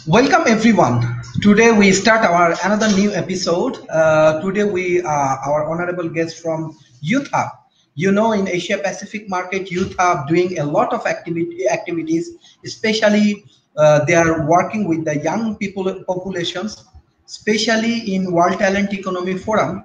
Welcome everyone. Today we start our another new episode. Today we our honorable guest from Youth Hub. You know, in Asia Pacific market, Youth Hub doing a lot of activities. Especially, they are working with the young people populations. Especially in World Talent Economy Forum,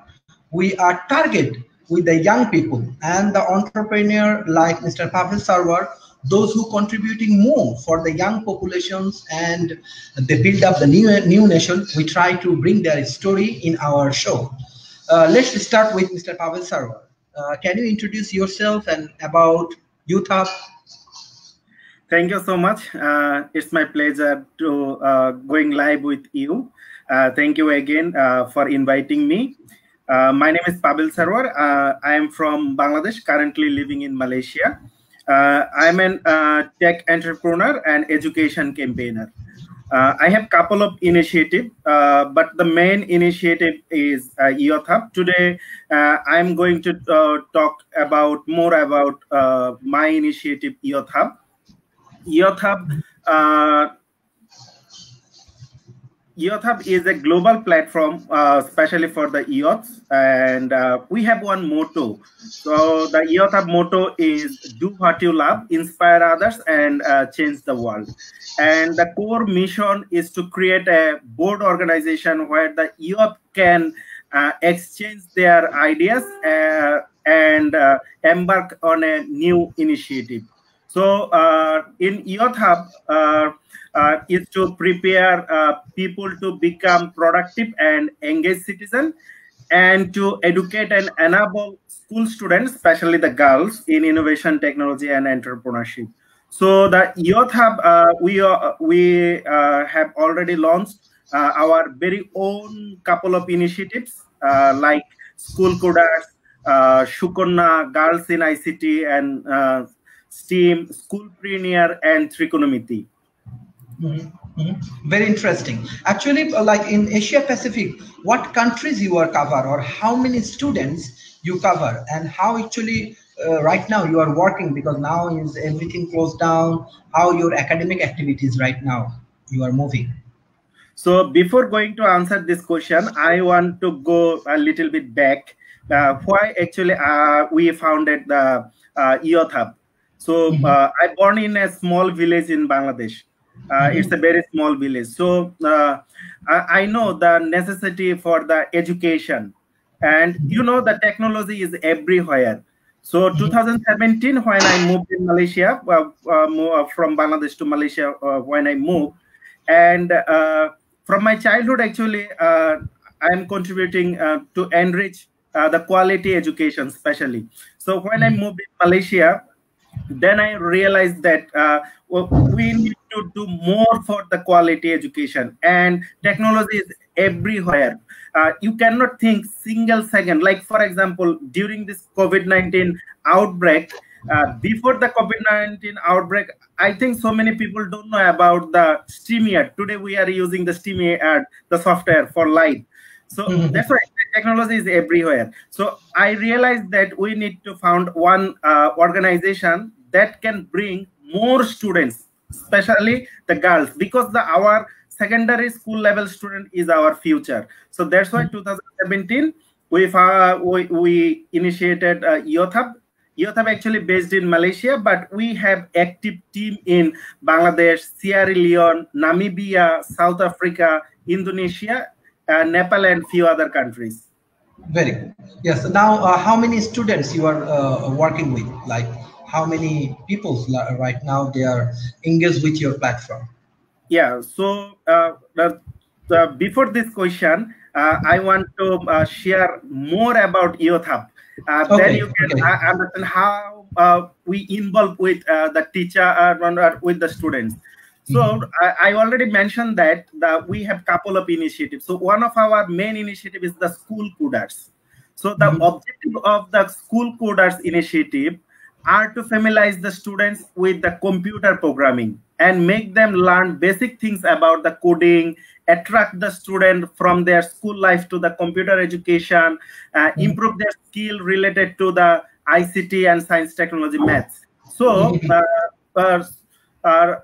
we are target with the young people and the entrepreneur like Mr. Pavel Sarwar, those who contributing more for the young populations and they build up the new nation. We try to bring their story in our show. Let's start with Mr. Pavel Sarwar. Can you introduce yourself and about Youth Hub? Thank you so much. It's my pleasure to going live with you. Thank you again for inviting me. My name is Pavel Sarwar. I am from Bangladesh, currently living in Malaysia. I'm an tech entrepreneur and education campaigner. I have a couple of initiatives, but the main initiative is Youth Hub. Today, I'm going to talk more about my initiative, Youth Hub. Youth Hub is a global platform, especially for the youths, and we have one motto. So the Youth Hub motto is "Do what you love, inspire others, and change the world." And the core mission is to create a board organization where the youth can exchange their ideas and embark on a new initiative. So in Youth Hub, is to prepare people to become productive and engaged citizens, and to educate and enable school students, especially the girls, in innovation, technology, and entrepreneurship. So the Youth Hub, we have already launched our very own couple of initiatives like School Coders, Shukonna, Girls in ICT and STEAM, Schoolpreneur, and Trigonometry. Very interesting. Actually, like in Asia Pacific, what countries you are cover or how many students you cover and how actually right now you are working, because now is everything closed down, how your academic activities right now you are moving? So before going to answer this question, I want to go a little bit back. Why actually we founded the Youth Hub. So I born in a small village in Bangladesh. It's a very small village. So I know the necessity for the education, and you know the technology is everywhere. So 2017, when I moved in Malaysia, from Bangladesh to Malaysia, when I moved, and from my childhood, actually, I'm contributing to enrich the quality education, especially. So when I moved in Malaysia, then I realized that we need to do more for the quality education, and technology is everywhere. You cannot think single second. Like, for example, during this COVID-19 outbreak, before the COVID-19 outbreak, I think so many people don't know about the StreamYard. Today we are using the StreamYard, the software for live. So that's why technology is everywhere. So I realized that we need to found one organization that can bring more students, especially the girls, because our secondary school level student is our future. So that's why 2017 we initiated Youth Hub. Youth Hub actually based in Malaysia, but we have active team in Bangladesh, Sierra Leone, Namibia, South Africa, Indonesia, Nepal, and few other countries. Very good. Yes. Now, how many students you are working with? Like, how many people right now they are engaged with your platform? Yeah. So before this question, I want to share more about Youth Hub. Then you can understand how we involve with the teacher with the students. So I already mentioned that we have couple of initiatives. So one of our main initiative is the School Coders. So the objective of the School Coders initiative are to familiarize the students with the computer programming and make them learn basic things about the coding, attract the student from their school life to the computer education, improve their skill related to the ICT and science, technology, maths. So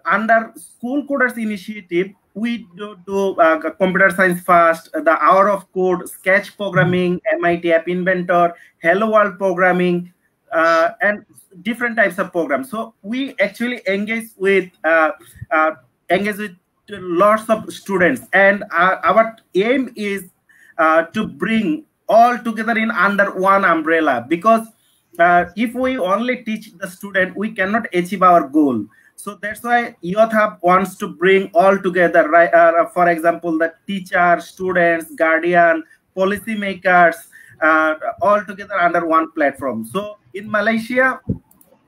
under School Coders initiative, we do computer science first, the hour of code, sketch programming, MIT App Inventor, Hello World programming, and different types of programs. So we actually engage with lots of students, and our aim is to bring all together in under one umbrella, because if we only teach the student, we cannot achieve our goal. So that's why Youth Hub wants to bring all together, right? For example, the teachers, students, guardian, policymakers, all together under one platform. So in Malaysia,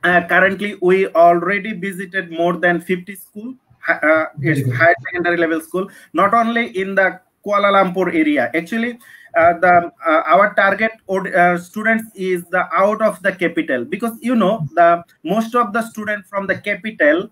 currently we already visited more than 50 schools. It's higher secondary level school, not only in the Kuala Lumpur area. Actually, our target students is the out of the capital, because the most of the students from the capital,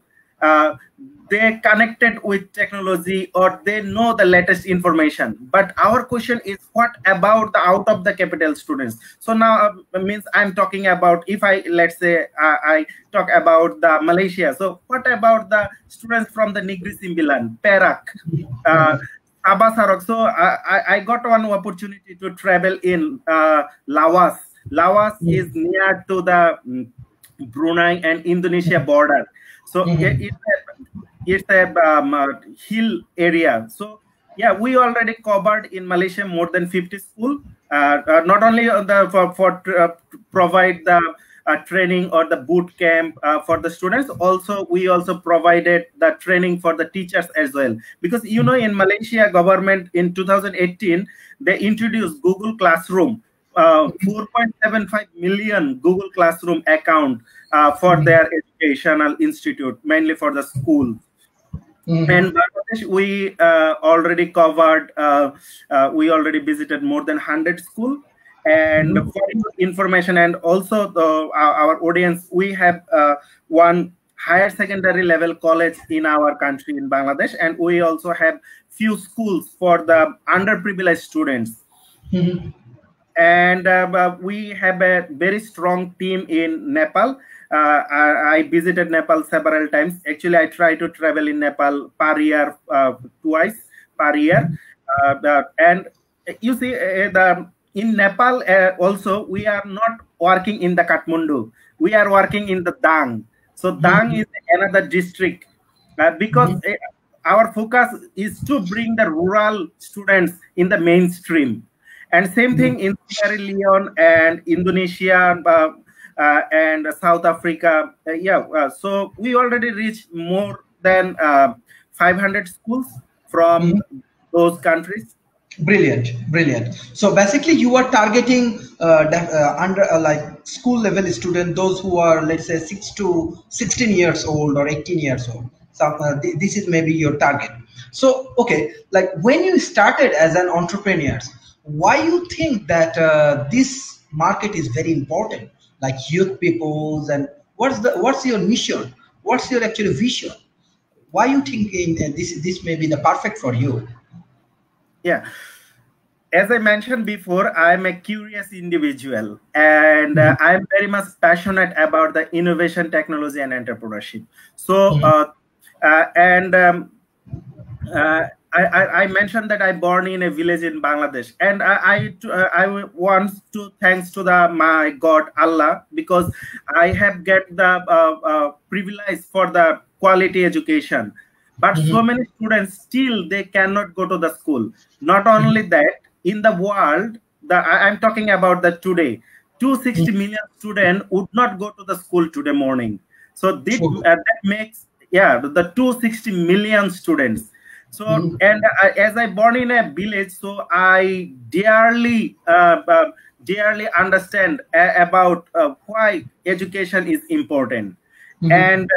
they connected with technology or they know the latest information. But our question is, what about the out of the capital students? So now means I'm talking about, if let's say I talk about the Malaysia. So what about the students from the Negeri Sembilan, Perak, Sabah Sarawak? So I got one opportunity to travel in Lawas. Lawas is near to the Brunei and Indonesia border. So it's a hill area. So yeah, we already covered in Malaysia more than 50 schools. Not only for provide the training or the boot camp for the students, also we also provided the training for the teachers as well. Because in Malaysia government in 2018 they introduced Google Classroom, 4.75 million Google Classroom account for their educational institute, mainly for the school. And Bangladesh, we already covered, we already visited more than 100 schools. And for information, and also our audience, we have one higher secondary level college in our country in Bangladesh, and we also have few schools for the underprivileged students. And we have a very strong team in Nepal. I visited Nepal several times. Actually, I try to travel in Nepal per year, twice per year. And you see, in Nepal also, we are not working in the Kathmandu. We are working in the Dang. So Dang is another district, because our focus is to bring the rural students in the mainstream. And same thing in Sierra Leone and Indonesia and South Africa. So we already reached more than 500 schools from those countries. Brilliant. So basically you are targeting under like school level student, those who are, let's say, 6 to 16 years old or 18 years old. So this is maybe your target. So okay, like when you started as an entrepreneur, why you think that this market is very important, like youth peoples, and what's your mission, what's your actual vision, why you think this may be the perfect for you? Yeah, as I mentioned before, I'm a curious individual, and I'm very much passionate about the innovation, technology, and entrepreneurship. So I mentioned that I born in a village in Bangladesh, and I want to thanks to my God Allah, because I have get the privilege for the quality education. But so many students still they cannot go to the school. Not only that, in the world, I'm talking about the today, 260 million students would not go to the school today morning. So that makes the 260 million students. So and as I born in a village, so I dearly understand about why education is important, and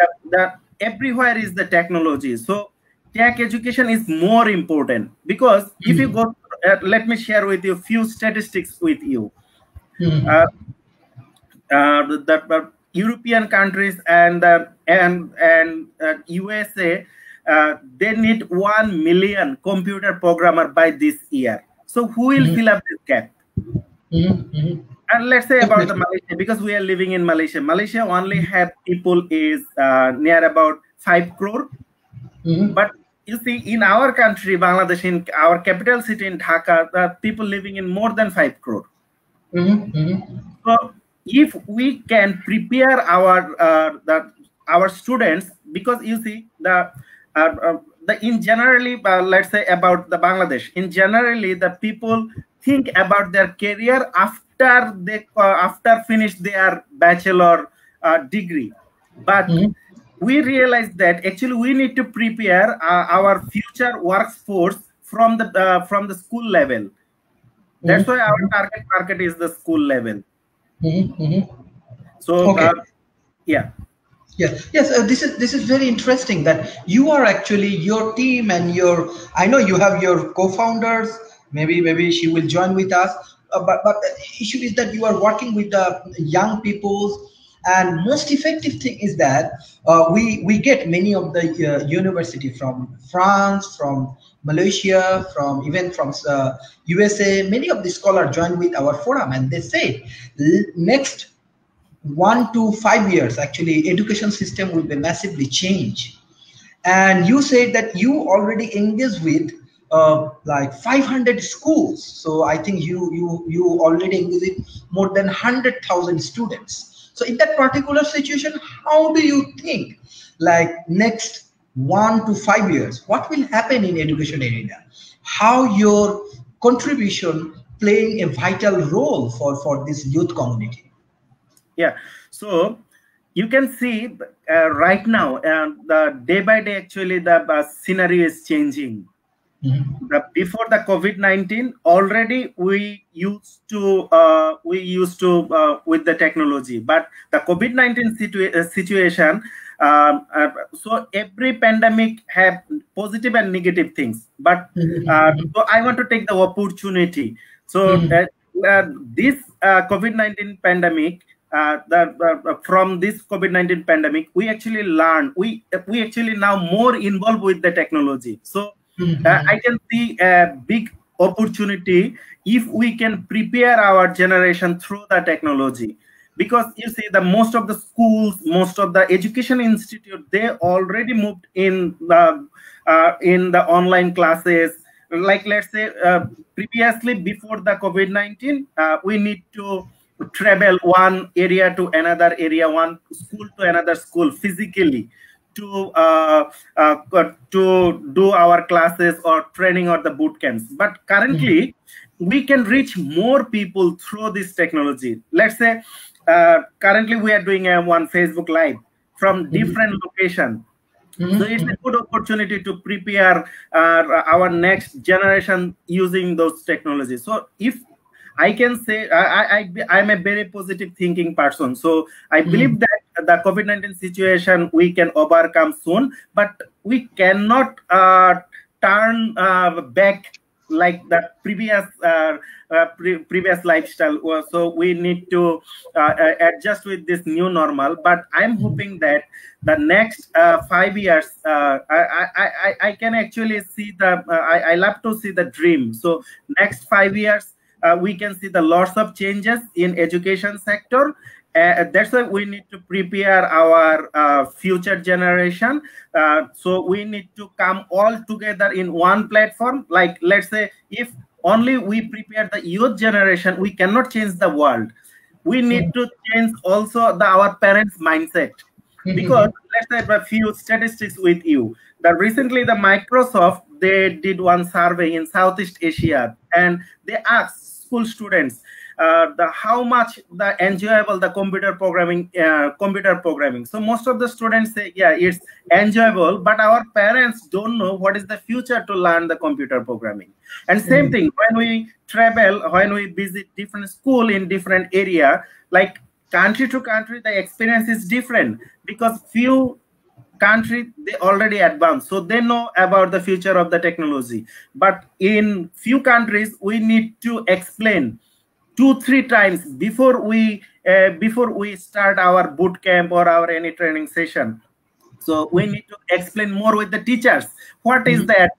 everywhere is the technology. So tech education is more important, because if you go, let me share with you a few statistics with you. The European countries and USA, they need 1 million computer programmer by this year. So who will fill up this gap? And let's say about the Malaysia, because we are living in Malaysia. Malaysia only have people is near about 5 crore. But you see, in our country, Bangladesh, in our capital city in Dhaka, the people living in more than 5 crore. So if we can prepare our students, because you see in generally, let's say about the Bangladesh, in generally the people think about their career after they after finish their bachelor degree, but we realize that actually we need to prepare our future workforce from the school level. That's why our target market is the school level. So okay. Yeah. Yes, this is very interesting that you are actually your team and I know you have your co-founders. Maybe she will join with us. But the issue is that you are working with the young people, and most effective thing is that we get many of the university from France, from Malaysia, even from USA. Many of the scholars join with our forum, and they say next 1 to 5 years actually education system will be massively changed. And you said that you already engaged with like 500 schools, so I think you already engaged with more than 100,000 students. So in that particular situation, how do you think like next 1 to 5 years what will happen in education area, how your contribution playing a vital role for this youth community? Yeah, so you can see right now, the day by day, actually the scenario is changing. Before the COVID-19, already we used to with the technology, but the COVID-19 situation. So every pandemic have positive and negative things, but so I want to take the opportunity. So this COVID-19 pandemic. From this COVID-19 pandemic, we actually learn. We actually now more involved with the technology. So I can see a big opportunity if we can prepare our generation through the technology. Because you see, the most of the schools, most of the education institute, they already moved in the online classes. Like let's say previously before the COVID-19, we need to travel one area to another area, one school to another school physically to do our classes or training or the boot camps. But currently we can reach more people through this technology. Let's say currently we are doing one Facebook Live from different location. So it's a good opportunity to prepare our next generation using those technologies. So if I can say I'm a very positive thinking person. So I believe that the COVID-19 situation we can overcome soon, but we cannot turn back like the previous lifestyle. So we need to adjust with this new normal. But I'm hoping that the next 5 years, I can actually see I love to see the dream. So next 5 years, we can see the lots of changes in education sector. That's why we need to prepare our future generation. So we need to come all together in one platform. Like let's say, if only we prepare the youth generation, we cannot change the world. We need to change also our parents' mindset. Because let's say a few statistics with you. That recently the Microsoft, they did one survey in Southeast Asia, and they asked school students how much enjoyable the computer programming. So most of the students say, yeah, it's enjoyable, but our parents don't know what is the future to learn the computer programming. And same thing when we travel, when we visit different school in different area, like country to country, the experience is different, because few country they already advanced, so they know about the future of the technology. But in few countries we need to explain 2-3 times before we start our boot camp or our any training session. So we need to explain more with the teachers what is the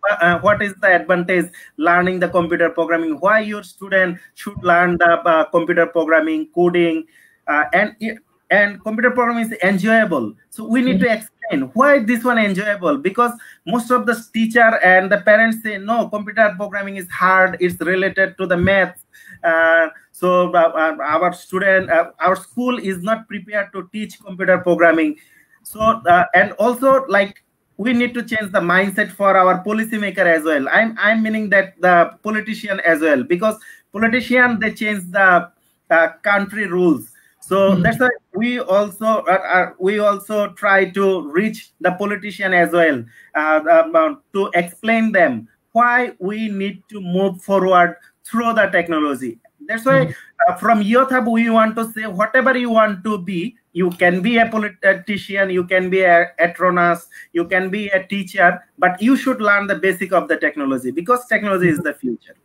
advantage learning the computer programming, why your student should learn the computer programming, coding, and computer programming is enjoyable. So we need to explain explain why this one enjoyable, because most of the teacher and the parents say no, computer programming is hard, it's related to the maths. Our student, our school is not prepared to teach computer programming. So and also, like, we need to change the mindset for our policymaker as well. I'm meaning that the politician as well, because politician, they change the country rules. So that's why we also try to reach the politician as well, to explain them why we need to move forward through the technology. That's why from Youth Hub, we want to say whatever you want to be, you can be a politician, you can be a atronus, you can be a teacher, but you should learn the basic of the technology, because technology is the future.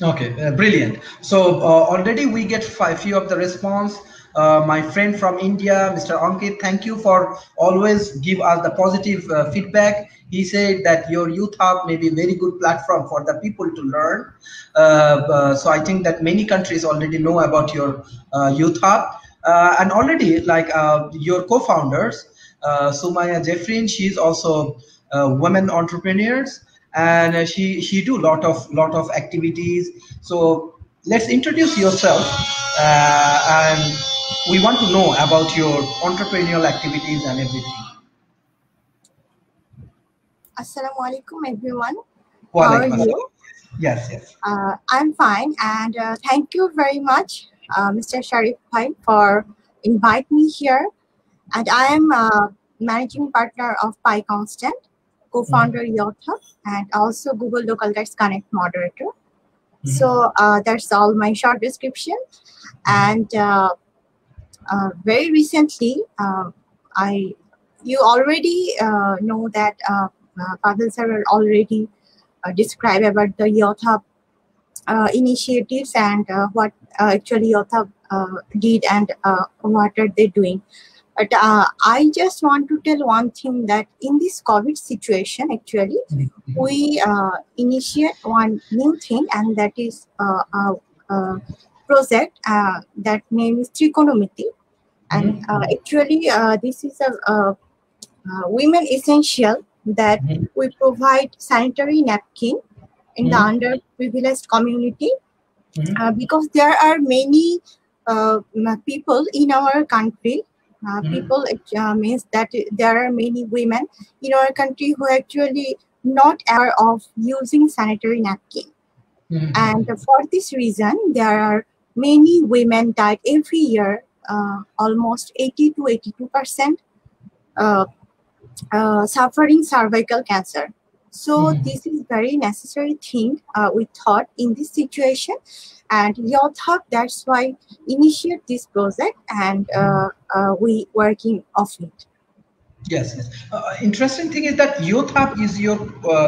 Okay, brilliant. So already we get few of the response. My friend from India, Mr. Ankit, thank you for always give us the positive feedback. He said that your Youth Hub may be a very good platform for the people to learn. So I think that many countries already know about your Youth Hub. And already, like your co-founders, Sumaya Jeffrin, she's also women entrepreneurs, and she do lot of activities. So let's introduce yourself, and we want to know about your entrepreneurial activities and everything. Assalamualaikum, everyone. How are you? Yes. I'm fine, and thank you very much, Mr. Sharif Bhai, for inviting me here. And I am managing partner of PyConstant, co-founder Youth Hub, and also Google Local Guides Connect moderator. So that's all my short description. And very recently, you already know that Fadil sir already described about the Youth Hub initiatives and what actually Youth Hub did and what are they doing. But I just want to tell one thing, that in this COVID situation, actually, we initiate one new thing, and that is a project that name is Trigonometry. And actually, this is a women essential that we provide sanitary napkin in the underprivileged community, because there are many people in our country. People means that there are many women in our country who are actually not aware of using sanitary napkin. And for this reason, there are many women died every year, almost 80 to 82% suffering cervical cancer. So this is very necessary thing we thought in this situation, and Youth Hub, that's why initiate this project, and we working of it. Yes. Interesting thing is that Youth Hub is your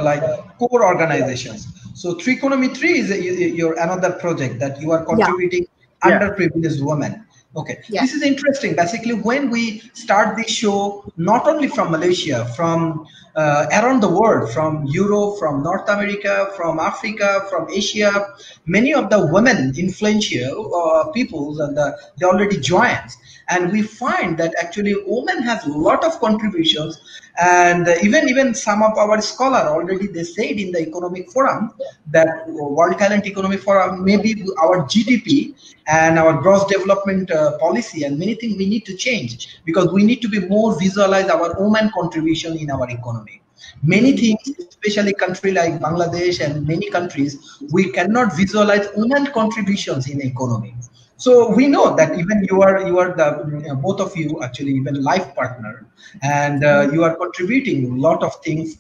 like core organizations. So Trigonometry is your another project that you are contributing underprivileged women. Okay, this is interesting. Basically, when we start this show, not only from Malaysia, from around the world, from Europe, from North America, from Africa, from Asia, many of the women influential peoples, and they already joined. And we find that actually women has a lot of contributions, and even some of our scholars already they said in the economic forum that World Talent Economic Forum, maybe our GDP and our gross development policy and many things we need to change, because we need to be more visualize our women contribution in our economy. Many things, especially country like Bangladesh and many countries, we cannot visualize women contributions in economy. So we know that even you are the both of you actually even life partner, and you are contributing a lot of things.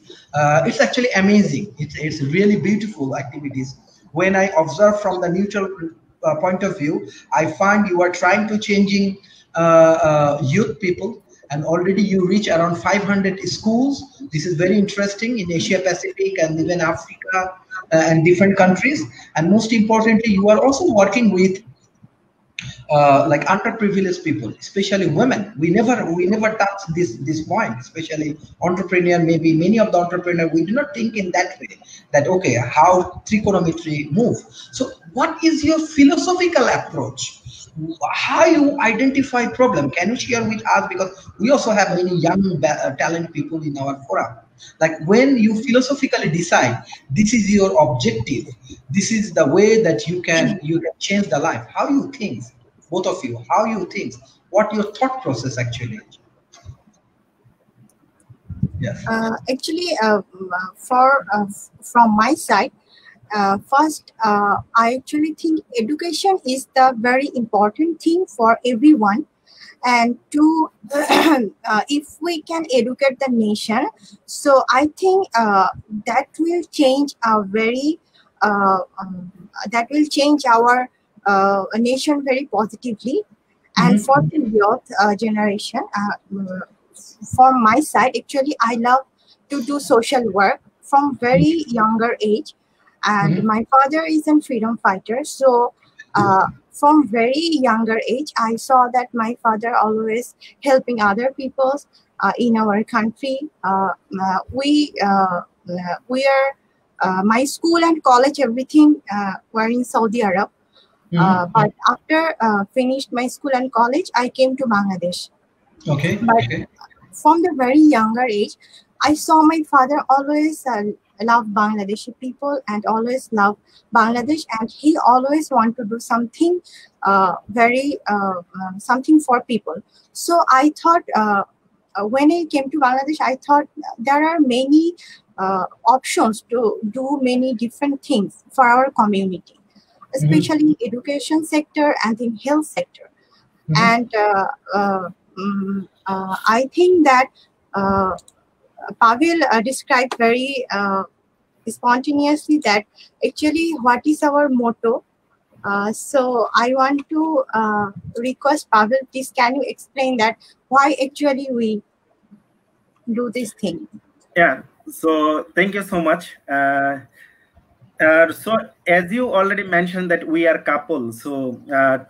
It's actually amazing. It's really beautiful activities. When I observe from the neutral point of view, I find you are trying to changing youth people, and already you reach around 500 schools. This is very interesting in Asia Pacific and even Africa and different countries. And most importantly, you are also working with like underprivileged people, especially women. We never touch this point, especially entrepreneur. Maybe many of the entrepreneur, we do not think in that way, that okay, how trigonometry move. So what is your philosophical approach how you identify problem? Can you share with us? Because we also have many young talent people in our forum. Like when you philosophically decide this is your objective, this is the way that you can change the life. How you think, both of you? How you think? What your thought process actually? Yes. Actually, from my side, first, I actually think education is the very important thing for everyone. And to if we can educate the nation, so I think that will change our very that will change our nation very positively. And for the youth generation, from my side, actually, I love to do social work from very younger age. And my father is a freedom fighter, so from very younger age, I saw that my father always helping other people in our country. We are my school and college, everything were in Saudi Arab. But after finished my school and college, I came to Bangladesh. Okay. But from the very younger age, I saw my father always love Bangladeshi people and always love Bangladesh, and he always want to do something something for people. So I thought when I came to Bangladesh, I thought there are many options to do many different things for our community, especially education sector and in health sector. And I think that Pavel described very spontaneously that actually what is our motto. So I want to request Pavel, please can you explain that why actually we do this thing? Yeah, so thank you so much. So as you already mentioned that we are couple, so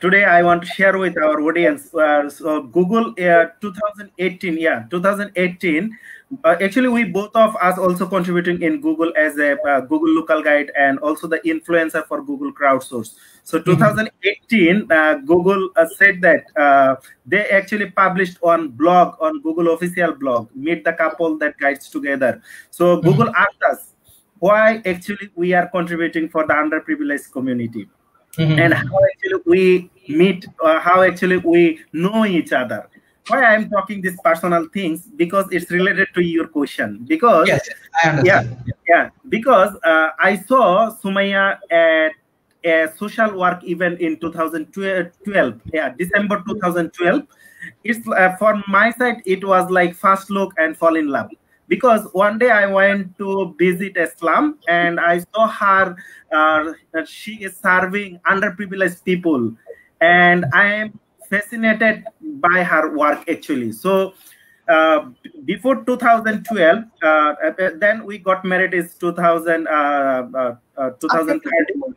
today I want to share with our audience. So Google 2018, actually we both of us also contributing in Google as a Google local guide and also the influencer for Google crowdsource. So 2018, Google said that they actually published on Google official blog, Meet the Couple That Guides Together. So Google asked us why actually we are contributing for the underprivileged community and how actually we meet, how actually we know each other. Why I'm talking these personal things, because it's related to your question. Because yes, I understand. Because I saw Sumaya at a social work event in 2012, December 2012. It's from my side, it was like first look and fall in love. Because one day I went to visit a slum and I saw her, she is serving underprivileged people, and I am fascinated by her work actually. So before 2012, then we got married is 2013,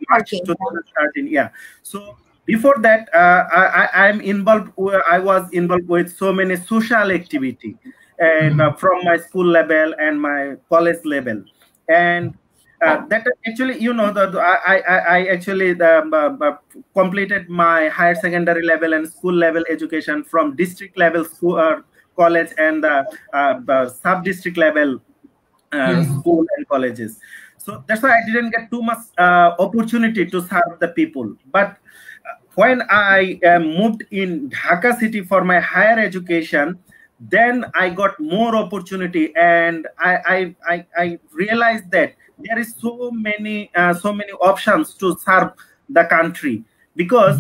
March 2013. Yeah. So before that, I'm involved. I was involved with so many social activity, and from my school level and my college level, and that actually, you know, that I actually completed my higher secondary level and school level education from district level school, college, and the sub-district level school and colleges. So that's why I didn't get too much opportunity to serve the people. But when I moved in Dhaka city for my higher education, then I got more opportunity, and I realized that there is so many options to serve the country. Because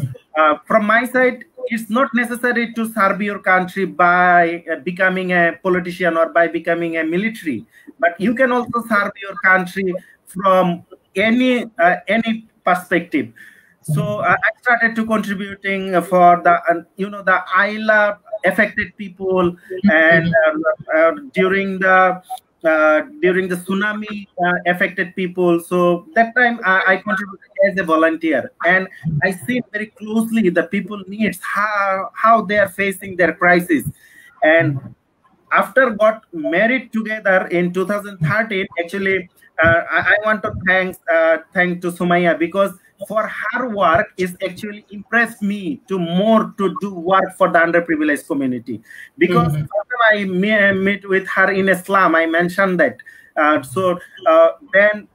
from my side, it's not necessary to serve your country by becoming a politician or by becoming a military, but you can also serve your country from any perspective. So I started to contributing for the the ILA affected people, and during the tsunami affected people. So that time I contributed as a volunteer, and I see very closely the people needs, how they are facing their crisis. And after got married together in 2013, actually I want to thank to Sumaya, because for her work is actually impressed me to more to do work for the underprivileged community, because after I met with her in Islam, I mentioned that. Then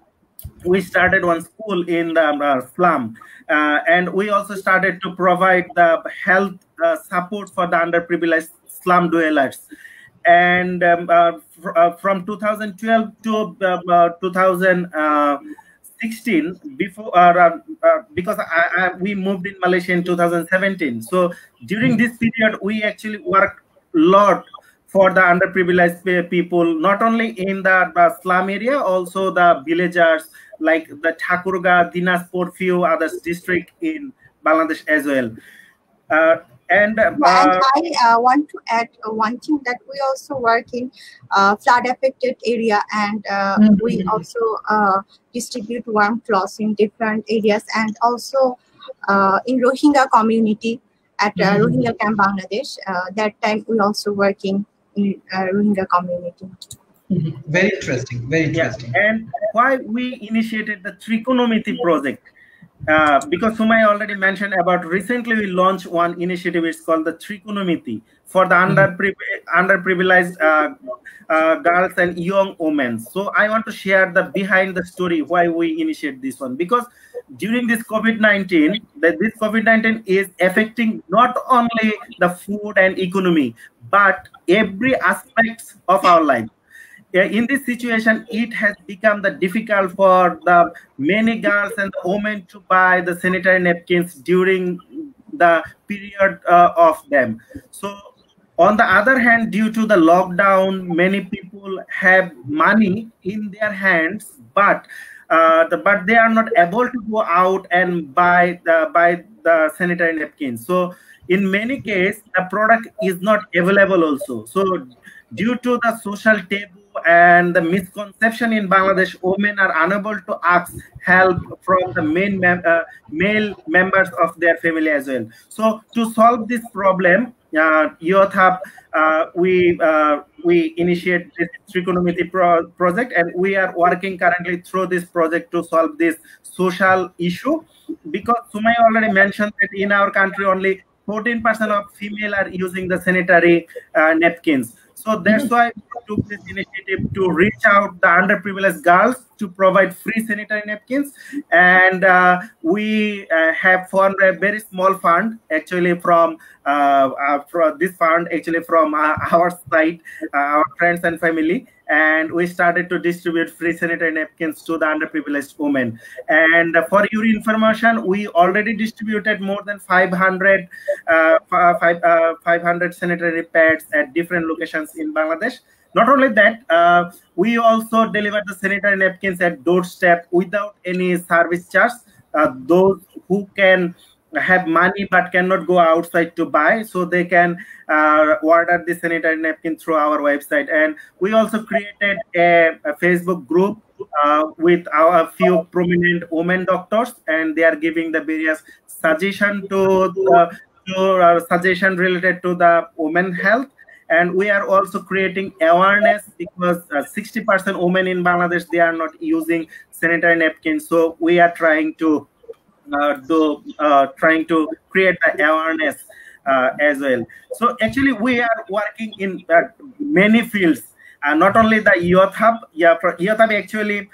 we started one school in the slum, and we also started to provide the health support for the underprivileged slum dwellers. And from 2012 to 2016, before because we moved in Malaysia in 2017. So during this period, we actually worked a lot for the underprivileged people, not only in the slum area, also the villagers like the Thakurga, Dinaspur, few other districts in Bangladesh as well. And I want to add one thing, that we also work in flood affected area, and we also distribute warm clothes in different areas, and also in Rohingya community at Rohingya Camp Bangladesh. That time we also working in Rohingya community. Very interesting, very interesting. Yeah. And why we initiated the Trigonometry project? Because Sumay already mentioned about, recently we launched one initiative. It's called the Trigonometry for the underprivileged girls and young women. So I want to share the behind the story why we initiate this one, because during this COVID-19, this COVID-19 is affecting not only the food and economy, but every aspect of our life. In this situation, it has become difficult for the many girls and women to buy the sanitary napkins during the period of them. So on the other hand, due to the lockdown, many people have money in their hands, but they are not able to go out and buy the sanitary napkins. So in many cases, the product is not available also. So due to the social taboo and the misconception in Bangladesh, women are unable to ask help from the male members of their family as well. So to solve this problem, Youth Hub, we initiate this Trigonometry project, and we are working currently through this project to solve this social issue. Because Sumay already mentioned that in our country only 14% of female are using the sanitary napkins. So that's why we took this initiative to reach out the underprivileged girls to provide free sanitary napkins. And we have formed a very small fund, actually from this fund, actually from our site, our friends and family. And we started to distribute free sanitary napkins to the underprivileged women. And for your information, we already distributed more than 500 sanitary pads at different locations in Bangladesh. Not only that, we also delivered the sanitary napkins at doorstep without any service charge. Those who can have money but cannot go outside to buy, so they can order the sanitary napkin through our website. And we also created a Facebook group with our few prominent women doctors, and they are giving the various suggestion suggestion related to the women health. And we are also creating awareness, because 60% women in Bangladesh, they are not using sanitary napkins. So we are trying to create the awareness as well. So actually, we are working in many fields. Not only the Youth Hub, Youth Hub actually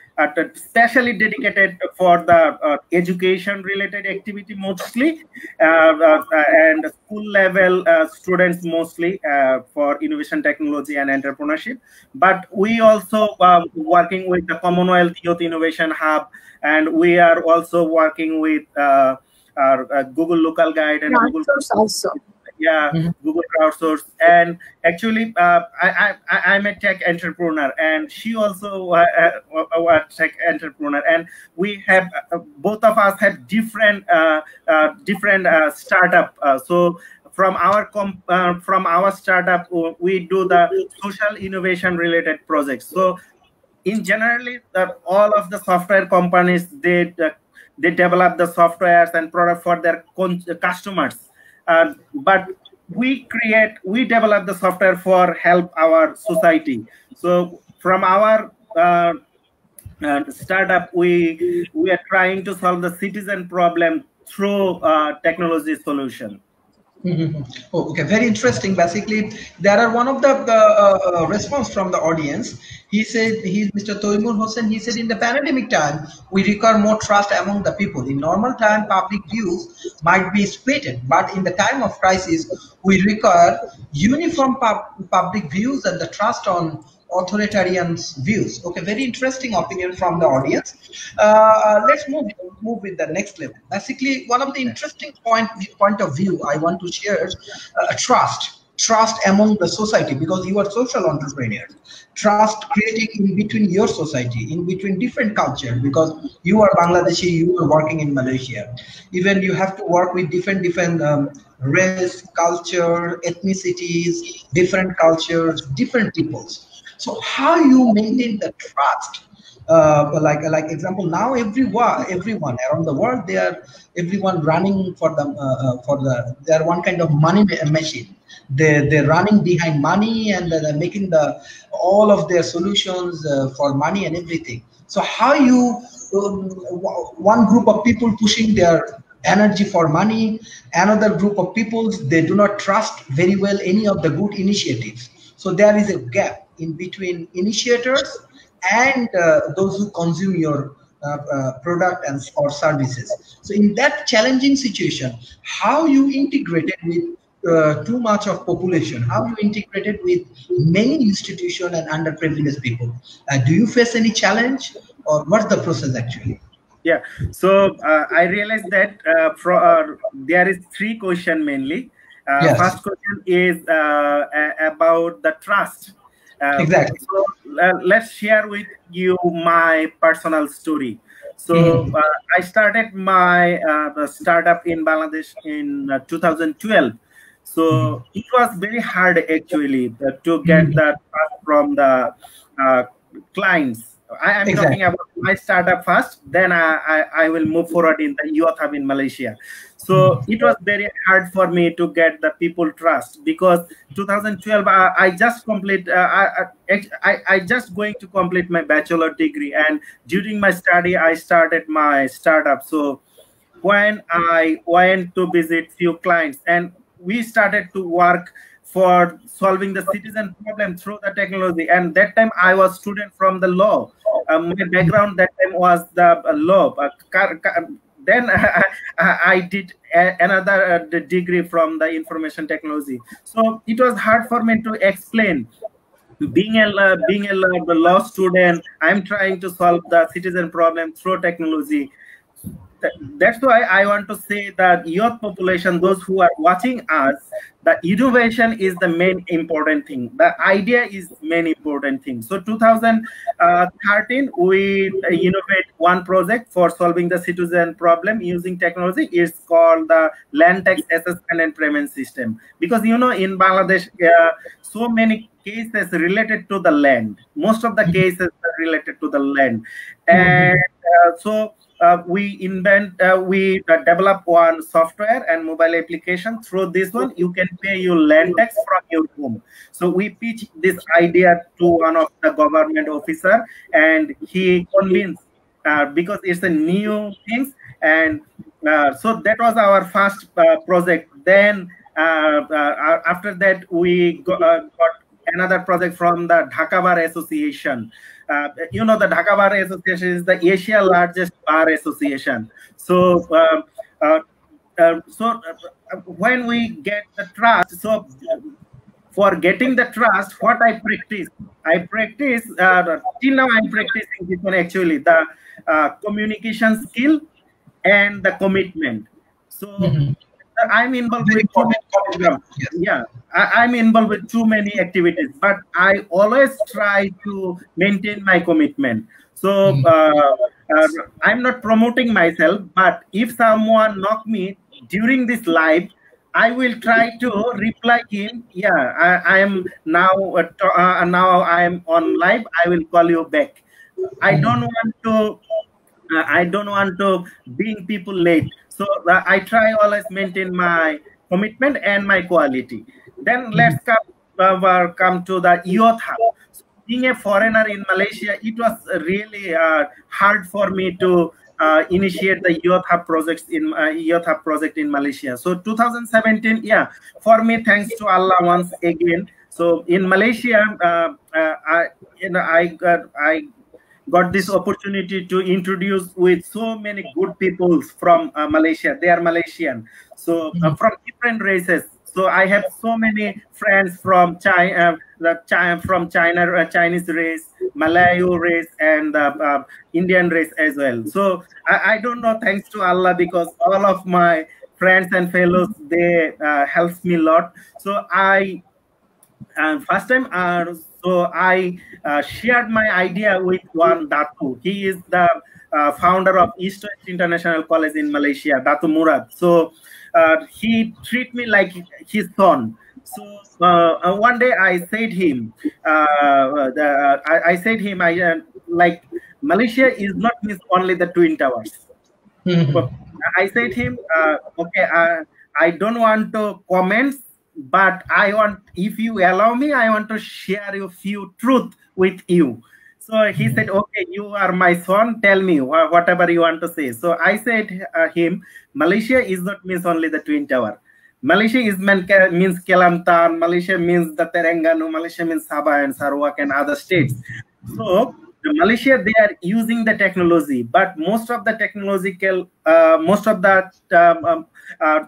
specially dedicated for the education-related activity mostly, and school level students mostly for innovation, technology, and entrepreneurship. But we also working with the Commonwealth Youth Innovation Hub, and we are also working with our Google Local Guide and Google also. Yeah, Google Crowdsource. And actually, I'm a tech entrepreneur, and she also a tech entrepreneur, and we have both of us have different startup. So from our startup, we do the social innovation related projects. So in generally, all of the software companies, they develop the softwares and product for their customers. But we develop the software for help our society. So from our startup, we are trying to solve the citizen problem through technology solution. Oh, okay, very interesting. Basically, there are one of the response from the audience. He said, he's Mr. Toimur Hossain. He said, in the pandemic time, we require more trust among the people. In normal time, public views might be split, but in the time of crisis, we require uniform public views and the trust on authoritarian views. Okay, very interesting opinion from the audience. Let's move with the next level. Basically, one of the interesting point of view I want to share, trust among the society, because you are social entrepreneurs. Trust creating in between your society, in between different culture, because you are Bangladeshi, you are working in Malaysia. Even you have to work with different race, culture, ethnicities, different cultures, different peoples. So how you maintain the trust? Like example, now everyone around the world, everyone running for they are one kind of money machine. They're running behind money, and they're making all of their solutions for money and everything. So how you one group of people pushing their energy for money, another group of people, they do not trust very well any of the good initiatives. So there is a gap in between initiators and those who consume your product or services. So in that challenging situation, how you integrated with too much of population, how you integrated with many institutions and underprivileged people? Do you face any challenge, or what's the process actually? Yeah, so I realized that there is 3 questions mainly. Yes. First question is about the trust. Exactly. So let's share with you my personal story. So I started my startup in Bangladesh in 2012. So it was very hard actually to get the trust from the clients. I am talking about my startup first, then I will move forward in the Youth Hub in Malaysia. So it was very hard for me to get the people trust, because 2012 I just going to complete my bachelor degree, and during my study I started my startup. So when I went to visit few clients, and we started to work for solving the citizen problem through the technology. And that time I was student from the law. My background that time was the law. Then I did another degree from the information technology. So it was hard for me to explain. Being a law student, I'm trying to solve the citizen problem through technology. That's why I want to say that youth population, those who are watching us, the innovation is the main important thing. The idea is main important thing. So 2013, we innovate one project for solving the citizen problem using technology. It's called the land tax assessment and payment system. Because in Bangladesh, so many cases related to the land. Most of the cases are related to the land, and we develop one software and mobile application. Through this one, you can pay your land tax from your home. So we pitch this idea to one of the government officer, and he convinced because it's a new thing. And so that was our first project. Then after that, we got another project from the Dhaka Bar Association. The Dhaka Bar Association is the Asia's largest bar association. So, when we get the trust, so for getting the trust, what I practice till now, I'm practicing this one actually, the communication skill and the commitment. So I'm involved with I'm involved with too many activities, but I always try to maintain my commitment. So I'm not promoting myself, but if someone knock me during this live, I will try to reply him. Yeah, I am now now I am on live. I will call you back. I don't want to being people late. So I try always maintain my commitment and my quality. Then let's come to the Youth Hub. being a foreigner in Malaysia, it was really hard for me to initiate the Youth Hub project in Malaysia. So 2017, yeah, for me, thanks to Allah once again. So in Malaysia, I got this opportunity to introduce with so many good people from Malaysia. They are Malaysian, so from different races. So I have so many friends from China, Chinese race, Malayu race, and Indian race as well. So I don't know, thanks to Allah, because all of my friends and fellows, they helps me a lot. So first time, so I shared my idea with one Datu. He is the founder of East West International College in Malaysia, Datu Murad. So he treat me like his son. So one day I said him, like Malaysia is not means only the Twin Towers. So I said him, okay, I don't want to comment, but I want, if you allow me, I want to share a few truth with you. So he said, okay, you are my son, tell me whatever you want to say. So I said him, Malaysia is not means only the Twin Tower. Malaysia means Kelantan, Malaysia means the Terengganu, Malaysia means Sabah and Sarawak and other states. So Malaysia, they are using the technology, but most of the technological, most of the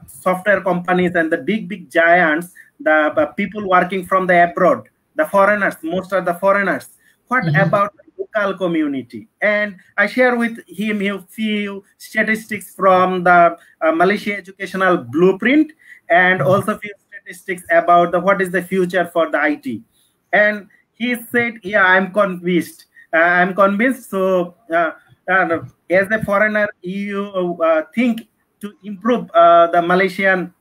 software companies and the big giants, the people working from the abroad, the foreigners, most of the foreigners. What about the local community? And I share with him a few statistics from the Malaysia Educational Blueprint, and also few statistics about what is the future for the IT. And he said, yeah, I'm convinced. I'm convinced. So as a foreigner, you think to improve the Malaysian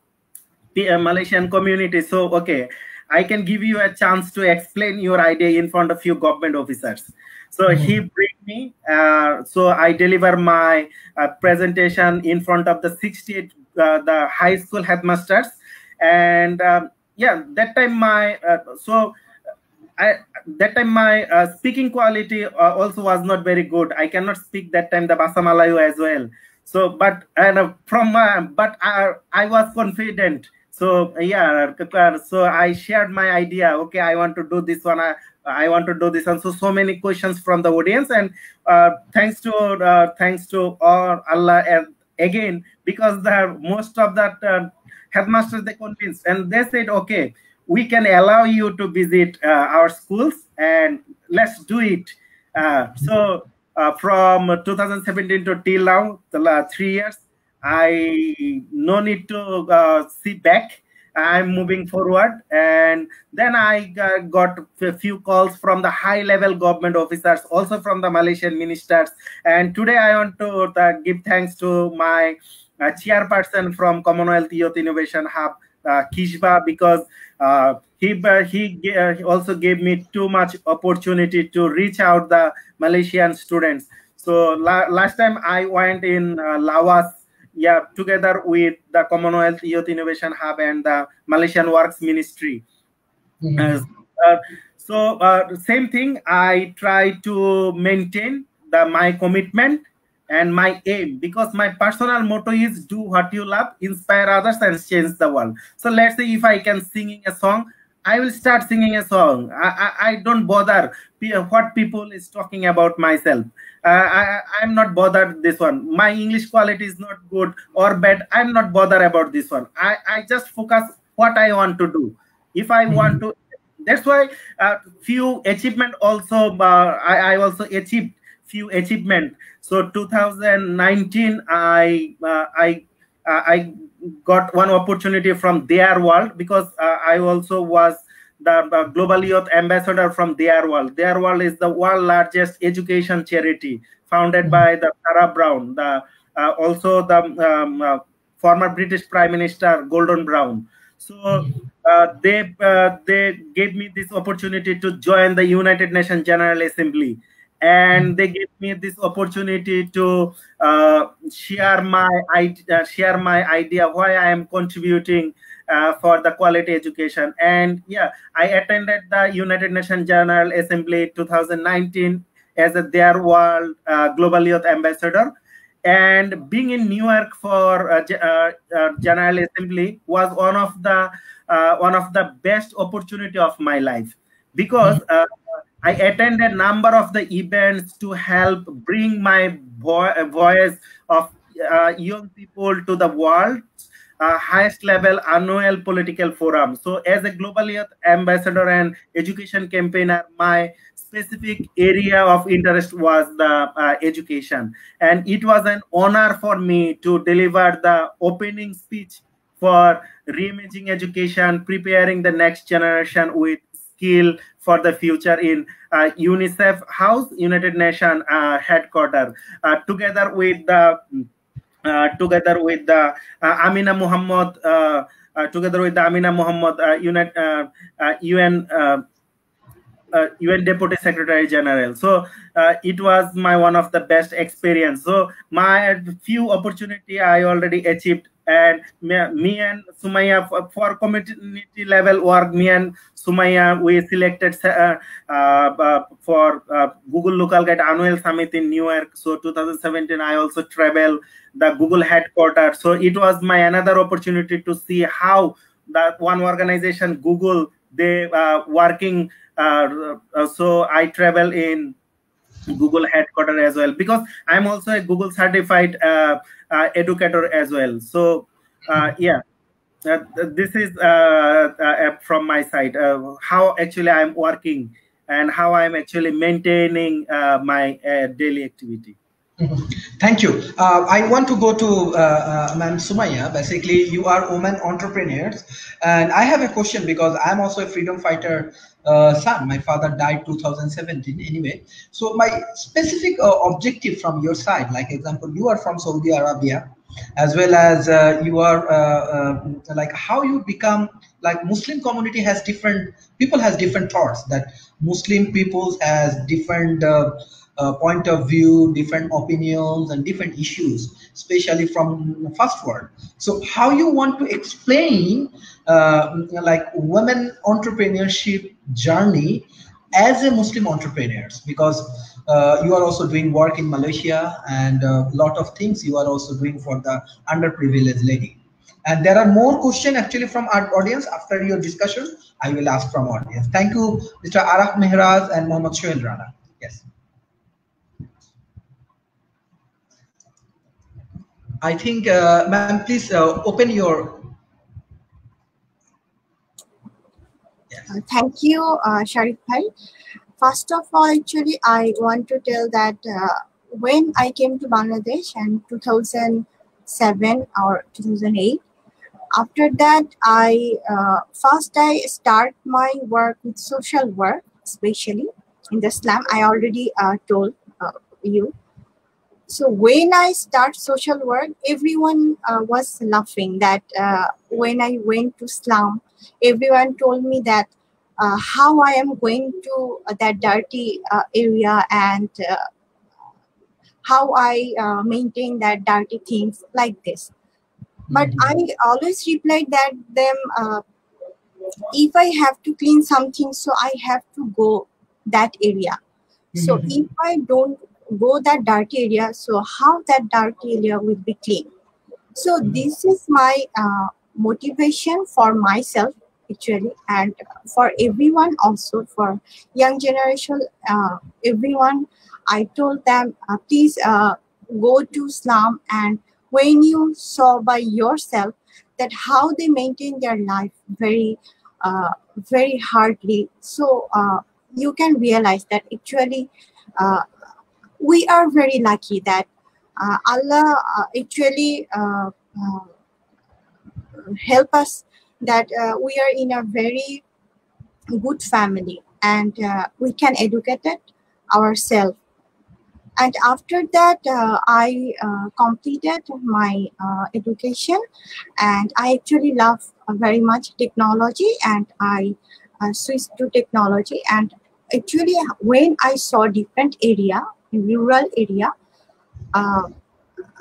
community. So, okay, I can give you a chance to explain your idea in front of few government officers. So he bring me, so I deliver my presentation in front of the 68 the high school headmasters. And yeah, that time my speaking quality also was not very good. I cannot speak that time the Bahasa Malayu as well. So, but I was confident. So yeah, so I shared my idea. Okay, I want to do this one. I want to do this, and so many questions from the audience. And thanks to Allah again, because the most of that headmasters, they convinced, and they said, okay, we can allow you to visit our schools, and let's do it. So from 2017 to till now, the 3 years, I no need to see back. I'm moving forward. And then I got a few calls from the high-level government officers, also from the Malaysian ministers. And today I want to give thanks to my chairperson from Commonwealth Youth Innovation Hub, Kishba, because he also gave me too much opportunity to reach out the Malaysian students. So last time I went in Lawas, yeah, together with the Commonwealth Youth Innovation Hub and the Malaysian Works Ministry. So same thing, I try to maintain my commitment and my aim, because my personal motto is do what you love, inspire others, and change the world. So let's say if I can sing a song, I will start singing a song. I don't bother what people is talking about myself. I'm not bothered this one. My English quality is not good or bad. I'm not bothered about this one. I just focus what I want to do. If I want to, that's why few achievement also, I also achieved few achievement. So 2019, I got one opportunity from Their World, because I also was the Global Youth Ambassador from Their World. Their World is the world's largest education charity, founded by the Sarah Brown, also the former British Prime Minister Gordon Brown. So they gave me this opportunity to join the United Nations General Assembly. And they gave me this opportunity to share my idea, why I am contributing for the quality education. And yeah, I attended the United Nations General Assembly 2019 as their World Global Youth Ambassador. And being in New York for General Assembly was one of the best opportunity of my life, because I attended a number of the events to help bring my voice of young people to the world highest level annual political forum. So as a global youth ambassador and education campaigner, my specific area of interest was the education. And it was an honor for me to deliver the opening speech for reimaging education, preparing the next generation with skill for the future in UNICEF House, United Nations headquarters, together with the Amina Muhammad, UN Deputy Secretary General. So it was one of the best experience. So my few opportunity I already achieved, and me and Sumaya for community level work. Me and Sumaya, we selected for Google Local Guide Annual Summit in New York. So 2017, I also traveled the Google headquarters. So it was my another opportunity to see how that one organization, Google, they working. So I travel in Google headquarters as well, because I'm also a Google certified educator as well. So yeah, this is from my side how actually I'm working and how I'm actually maintaining my daily activity. Thank you. I want to go to Ma'am Sumaya. Basically, you are women entrepreneurs, and I have a question because I'm also a freedom fighter son. My father died 2017 anyway. So my specific objective from your side, like example, you are from Saudi Arabia, as well as you are like how you become like Muslim community has different people has different thoughts that Muslim people has different point of view, different opinions, and different issues, especially from first world. So how you want to explain like women entrepreneurship journey as a Muslim entrepreneurs, because you are also doing work in Malaysia and a lot of things you are also doing for the underprivileged lady. And there are more questions actually from our audience. After your discussion, I will ask from audience. Thank you, Mr. Araf Mehraz and Mohammad Shoail Rana. Yes. I think, ma'am, please open your. Yes. Thank you, Sharif Bhai. First of all, actually, I want to tell that when I came to Bangladesh in 2007 or 2008, after that, first I start my work with social work, especially in the slum. I already told you. So when I start social work, everyone was laughing that when I went to slum, everyone told me that how I am going to that dirty area and how I maintain that dirty things like this. But I always replied that them, if I have to clean something, so I have to go that area. So if I don't go that dirty area, so how that dirty area will be clean? So this is my motivation for myself actually, and for everyone also, for young generation, everyone. I told them, please go to slum, and when you saw by yourself that how they maintain their life very very hardly, so you can realize that actually we are very lucky that Allah actually help us, that we are in a very good family, and we can educate it ourselves. And after that, I completed my education, and I actually love very much technology, and I switched to technology. And actually, when I saw different area, in rural area,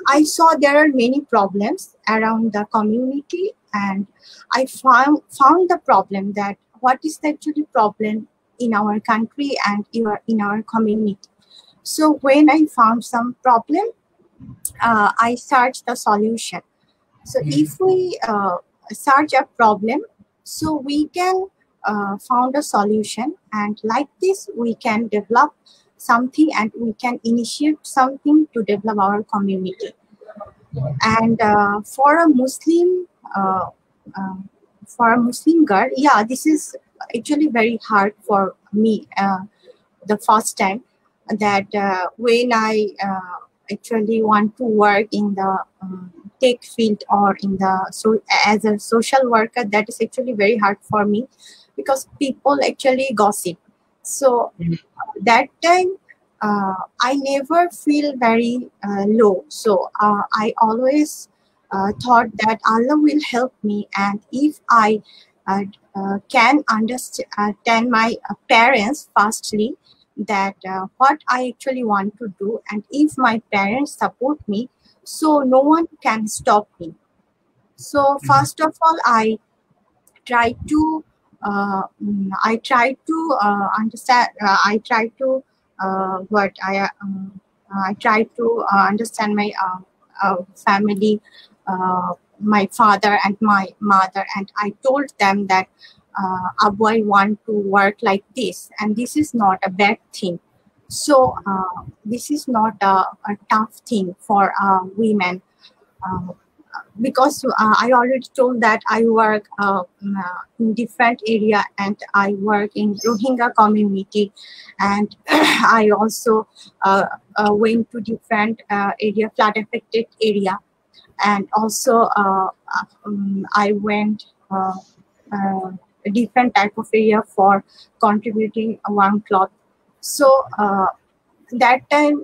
I saw there are many problems around the community, and I found the problem that what is the actually problem in our country and in our community. So when I found some problem, I searched the solution. So if we search a problem, so we can found a solution, and like this we can develop something and we can initiate something to develop our community. And for a Muslim girl, yeah, this is actually very hard for me the first time, that when I actually want to work in the tech field or in the as a social worker, that is actually very hard for me because people actually gossip. So that time I never feel very low. So I always thought that Allah will help me, and if I can understand my parents firstly, that what I actually want to do, and if my parents support me, so no one can stop me. So first of all, I try to understand. I try to understand my family, my father and my mother, and I told them that Abu, I want to work like this, and this is not a bad thing. So this is not a tough thing for women, because I already told that I work in different area, and I work in Rohingya community, and I also went to different area, flood affected area, and also I went a different type of area for contributing one cloth. So that time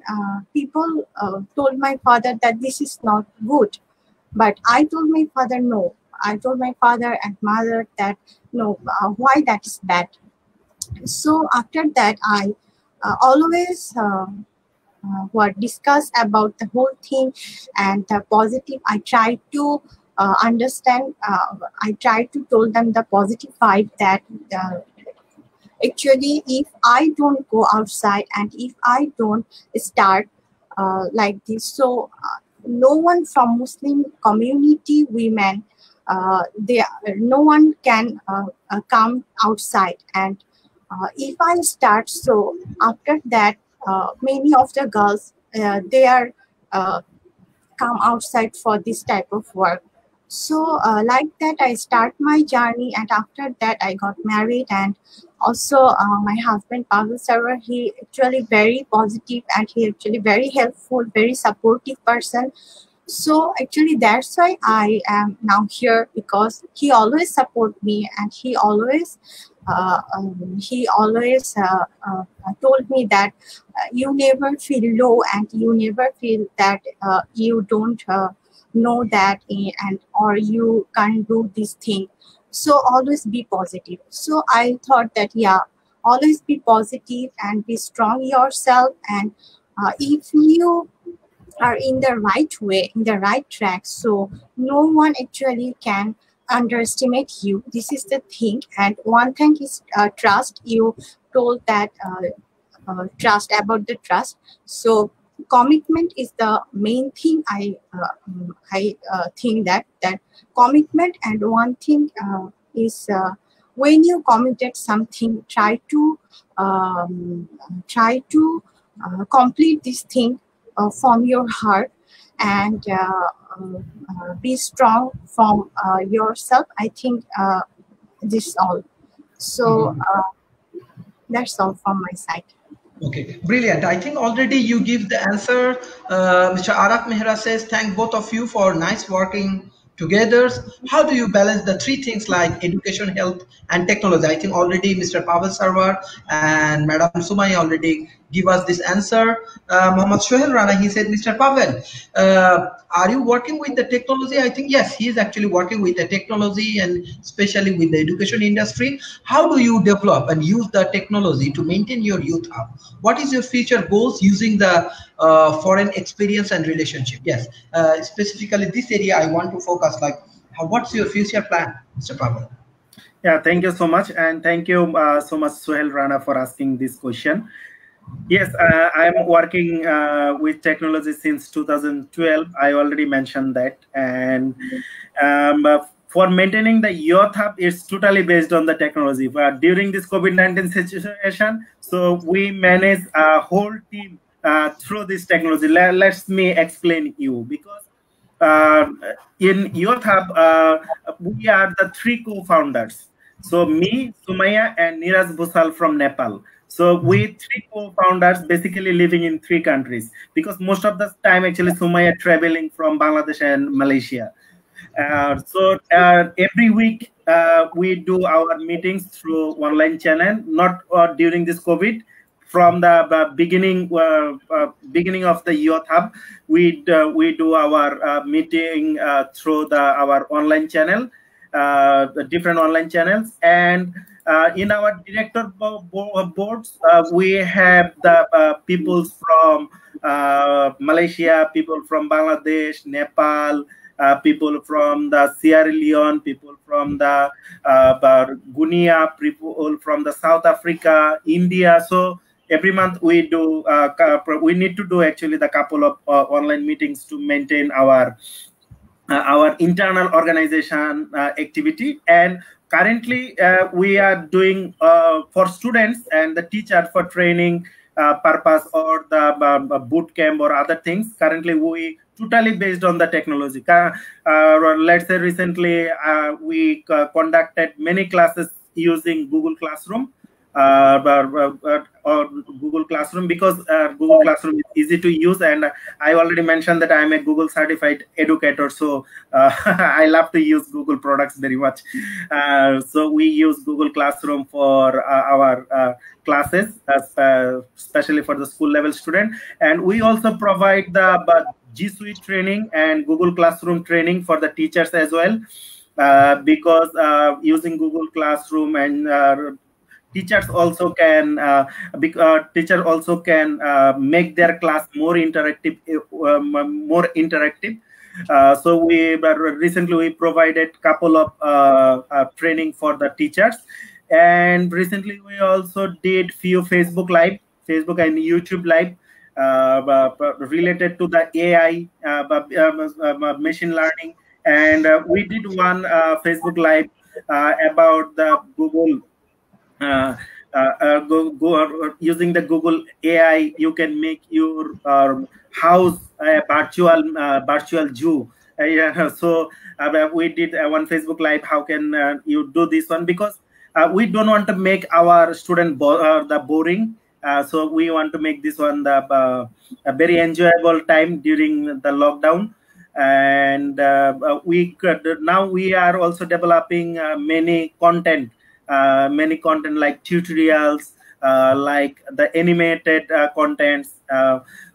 people told my father that this is not good, but I told my father no. I told my father and mother that no, why that is bad. So after that, I always discuss about the whole thing and the positive. I try to understand. I try to tell them the positive side, that actually if I don't go outside and if I don't start like this, so no one from Muslim community women, no one can come outside. And if I start, so after that many of the girls they are come outside for this type of work. So like that I start my journey, and after that I got married. And also my husband Pavel Sarwar, he actually very positive, and he actually very helpful, very supportive person. So actually that's why I am now here, because he always support me, and he always told me that you never feel low, and you never feel that you don't know that, and or you can't do this thing. So always be positive. So I thought that yeah, always be positive and be strong yourself, and if you are in the right way, in the right track, so no one actually can underestimate you. This is the thing. And one thing is trust. You told that trust, about the trust. So commitment is the main thing. I think that commitment. And one thing is when you committed something, try to complete this thing from your heart, and be strong from yourself. I think this all. So that's all from my side. Okay, brilliant. I think already you give the answer. Mr. Araf Mehra says, thank both of you for nice working together. How do you balance the three things like education, health, and technology? I think already Mr. Pavel Sarwar and Madam Sumai already give us this answer. Mohammad Shohel Rana, he said, Mr. Pavel, are you working with the technology? I think yes, he is actually working with the technology and especially with the education industry. How do you develop and use the technology to maintain your youth hub? What is your future goals using the foreign experience and relationship? Yes, specifically this area I want to focus. Like, what's your future plan, Mr. Pavel? Yeah, thank you so much, and thank you so much, Sohel Rana, for asking this question. Yes, I'm working with technology since 2012. I already mentioned that, and for maintaining the youth hub, it's totally based on the technology. But during this COVID-19 situation, so we manage a whole team through this technology. Let me explain you, because in Youth Hub, we are the three co-founders. So me, Sumaya, and Niraj Bhusal from Nepal. So we three co-founders basically living in three countries, because most of the time actually Sumaya traveling from Bangladesh and Malaysia. So every week we do our meetings through online channel, not during this COVID. From the beginning of the Youth Hub, we do our meeting through our online channel, the different online channels, and in our director boards, we have the people from Malaysia, people from Bangladesh, Nepal, people from the Sierra Leone, people from the Guinea, people from the South Africa, India. So every month we do we need to do actually the couple of online meetings to maintain our internal organization activity. And currently we are doing for students and the teacher for training purpose, or the boot camp or other things. Currently we totally based on the technology. Let's say recently we conducted many classes using Google Classroom, or Google Classroom, because Google Classroom is easy to use, and I already mentioned that I am a Google certified educator, so I love to use Google products very much. So we use Google Classroom for our classes, especially for the school level student, and we also provide the G Suite training and Google Classroom training for the teachers as well, because using Google Classroom and teachers also can make their class more interactive. So we recently provided couple of training for the teachers, and recently we also did few Facebook and YouTube live related to the AI, machine learning, and we did one Facebook live about the Google. Using the Google AI, you can make your house a virtual zoo. So we did one Facebook live. How can you do this one? Because we don't want to make our student boring. So we want to make this one a very enjoyable time during the lockdown. And now we are also developing many content like tutorials, like the animated contents.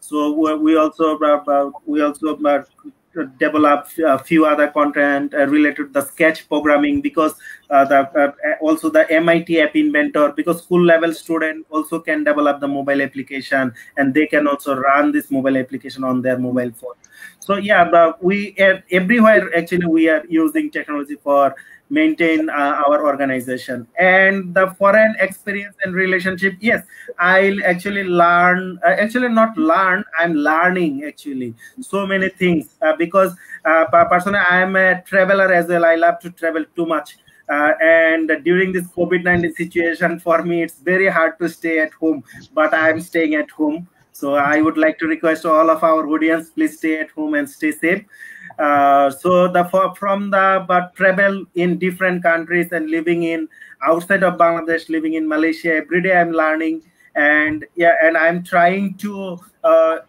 So we also develop a few other content related to the Sketch programming, because also the MIT App Inventor, because school level student also can develop the mobile application, and they can also run this mobile application on their mobile phone. So yeah, but we everywhere actually we are using technology for maintain our organization. And the foreign experience and relationship, yes, I'll actually learn, I'm learning actually so many things, because personally I am a traveler as well. I love to travel too much, and during this COVID-19 situation, for me it's very hard to stay at home, but I'm staying at home. So I would like to request all of our audience, please stay at home and stay safe. So from the travel in different countries and living in outside of Bangladesh, living in Malaysia, every day I'm learning, and yeah, and I'm trying to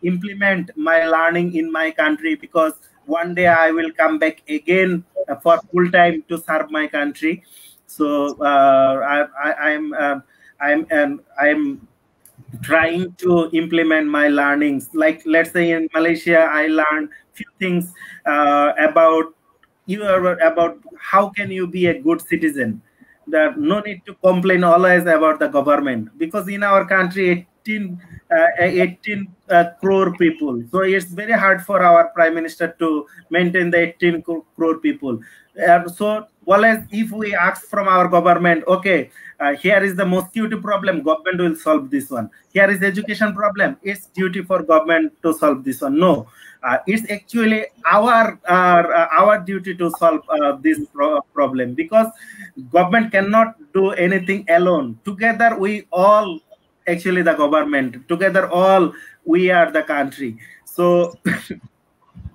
implement my learning in my country, because one day I will come back again for full time to serve my country. So I'm trying to implement my learnings. Like, let's say in Malaysia, I learned few things about about how can you be a good citizen. That no need to complain always about the government, because in our country 18 crore people, so it's very hard for our prime minister to maintain the 18 crore people. So always if we ask from our government, okay, here is the mosquito problem, government will solve this one. Here is education problem, it's duty for government to solve this one. No, it's actually our duty to solve this problem, because government cannot do anything alone. Together we all actually the government, together all we are the country. So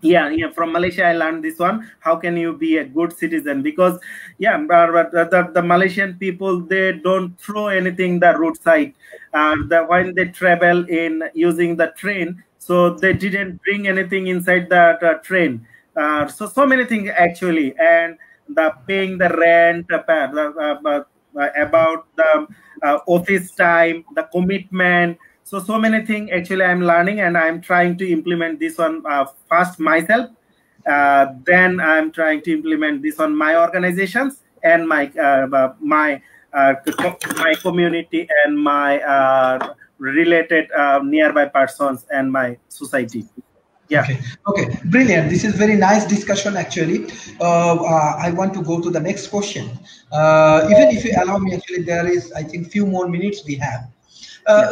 yeah, from Malaysia I learned this one, how can you be a good citizen, because the Malaysian people, they don't throw anything the roadside. When they travel in using the train, so they didn't bring anything inside the train. So many things actually, and the paying the rent, about the office time, the commitment. So many things actually I'm learning, and I'm trying to implement this one first myself. Then I'm trying to implement this on my organizations and my my community and my related nearby persons and my society. Yeah. Okay, brilliant. This is very nice discussion actually. I want to go to the next question. Even if you allow me, actually, there is, I think, few more minutes we have.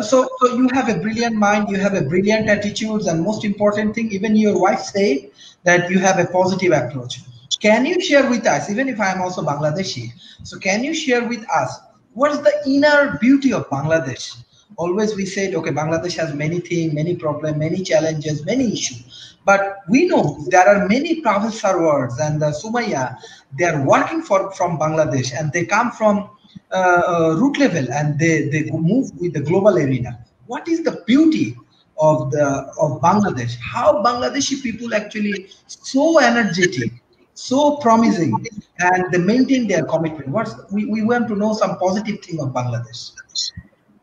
So you have a brilliant mind, you have a brilliant attitudes, and most important thing, even your wife say that you have a positive approach. Can you share with us, even if I am also Bangladeshi, so can you share with us what is the inner beauty of Bangladesh? Always we said, okay, Bangladesh has many things, many problems, many challenges, many issues. But we know there are many professor words, and Sumaya, they are working from Bangladesh, and they come from root level, and they move with the global arena. What is the beauty of Bangladesh? How Bangladeshi people actually so energetic, so promising, and they maintain their commitment. We want to know some positive thing of Bangladesh.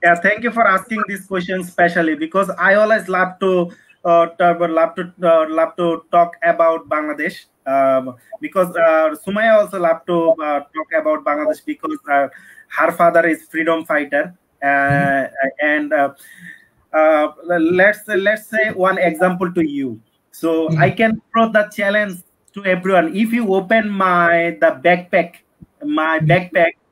Yeah, thank you for asking this question specially, because I always love to talk about Bangladesh, because Sumaya also love to talk about Bangladesh, because her father is freedom fighter, and let's say one example to you. So I can throw the challenge to everyone. If you open my backpack,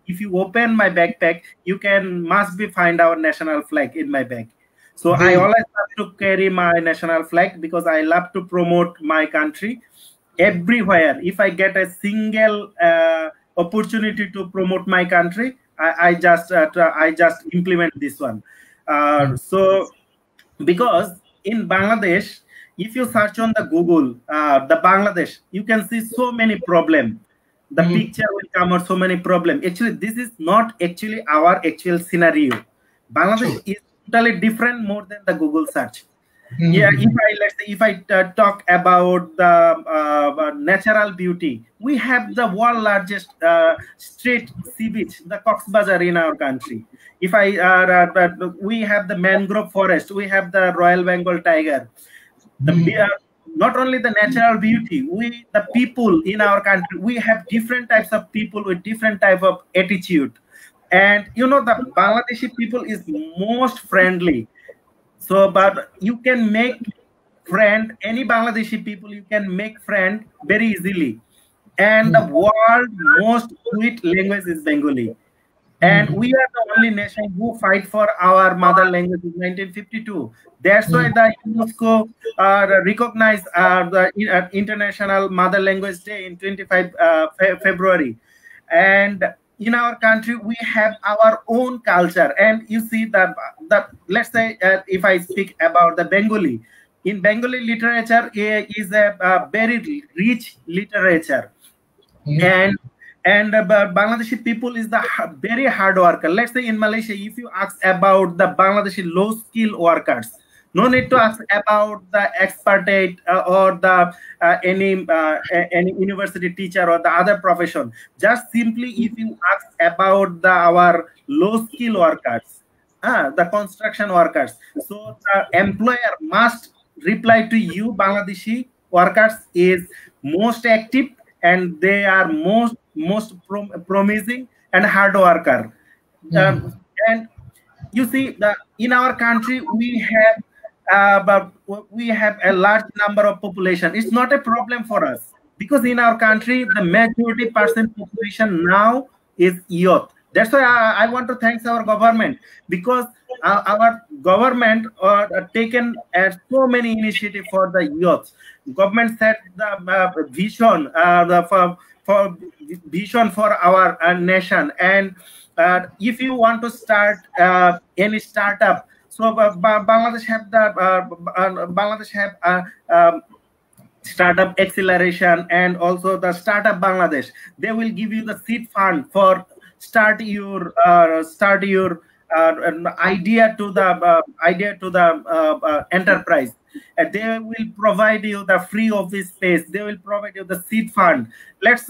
if you open my backpack, you must find our national flag in my bag. So I always have to carry my national flag, because I love to promote my country everywhere. If I get a single opportunity to promote my country, I just implement this one. So because in Bangladesh, if you search on the Google, the Bangladesh, you can see so many problems. The picture will come out so many problems. Actually, this is not actually our actual scenario. Bangladesh is totally different more than the Google search. Yeah, if I talk about the natural beauty, we have the world largest street sea beach, the Cox Bazar in our country. If we have the mangrove forest, we have the Royal Bengal tiger. Not only the natural beauty, the people in our country, we have different types of people with different type of attitude. And the Bangladeshi people is most friendly. So, but you can make friend, any Bangladeshi people, you can make friend very easily. And the world most sweet language is Bengali. And we are the only nation who fight for our mother language in 1952. That's why the UNESCO recognized the International Mother Language Day in 25 February. And in our country, we have our own culture. And you see that let's say, if I speak about the Bengali, in Bengali literature is a very rich literature. And Bangladeshi people is the very hard worker. Let's say in Malaysia, if you ask about the Bangladeshi low skill workers, no need to ask about the expatriate or the any university teacher or the other profession. Just simply, if you ask about our low skill workers, the construction workers. So the employer must reply to you, Bangladeshi workers is most active and they are most promising and hard worker. And you see, in our country we have a large number of population. It's not a problem for us because in our country the majority percent population now is youth. That's why I want to thank our government, because our government taken so many initiatives for the youth. Government set the vision for vision for our nation. And if you want to start any startup, so Bangladesh have startup acceleration and also the startup Bangladesh. They will give you the seed fund for start your idea to the enterprise. They will provide you the free office space. They will provide you the seed fund. Let's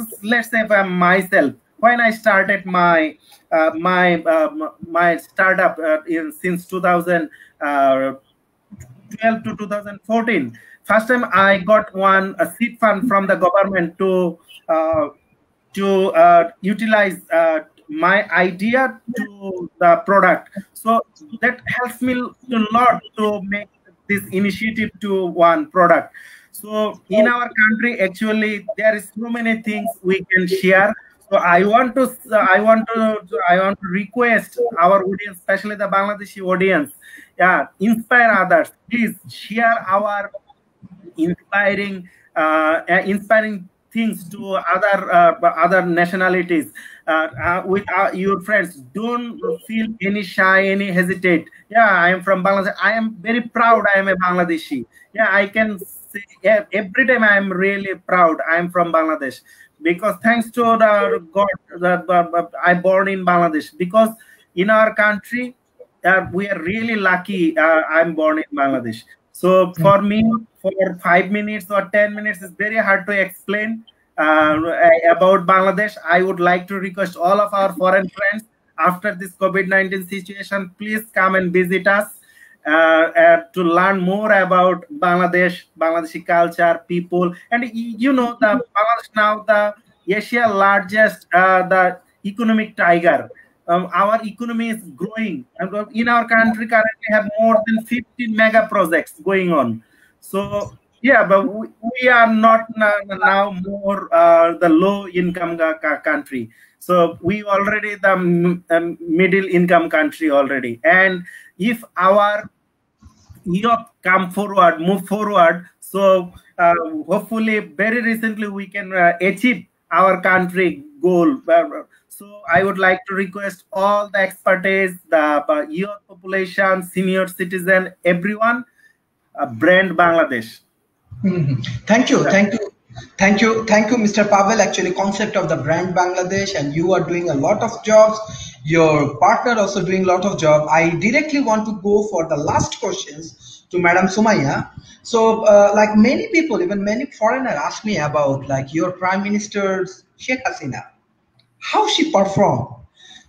say myself, when I started my startup since 2012 to 2014, first time I got a seed fund from the government to utilize my idea to the product. So that helps me a lot to make this initiative to one product. So in our country, actually, there is so many things we can share. So I want to request our audience, especially the Bangladeshi audience, inspire others. Please share our inspiring things to other nationalities with your friends. Don't feel any shy, any hesitate. I am from Bangladesh. I am very proud I am a Bangladeshi. I can say every time I am really proud I am from Bangladesh, because thanks to the God that I born in Bangladesh. Because in our country we are really lucky I'm born in Bangladesh. So for me, for 5 minutes or 10 minutes, it's very hard to explain about Bangladesh. I would like to request all of our foreign friends, after this COVID-19 situation, please come and visit us to learn more about Bangladesh, Bangladeshi culture, people. And you know, the Bangladesh now the Asia largest the economic tiger. Our economy is growing. In our country currently have more than 15 mega projects going on. So but we are not now more the low income country. So we already the middle income country already. And if our youth move forward, so hopefully very recently we can achieve our country goal. So I would like to request all the expertise, the youth population, senior citizen, everyone, brand Bangladesh. Thank you, Mr. Pavel. Actually, concept of the brand Bangladesh, and you are doing a lot of jobs. Your partner also doing a lot of job. I directly want to go for the last questions to Madam Sumaya. So, like many people, even many foreigners ask me about like your Prime Minister Sheikh Hasina, how she performed.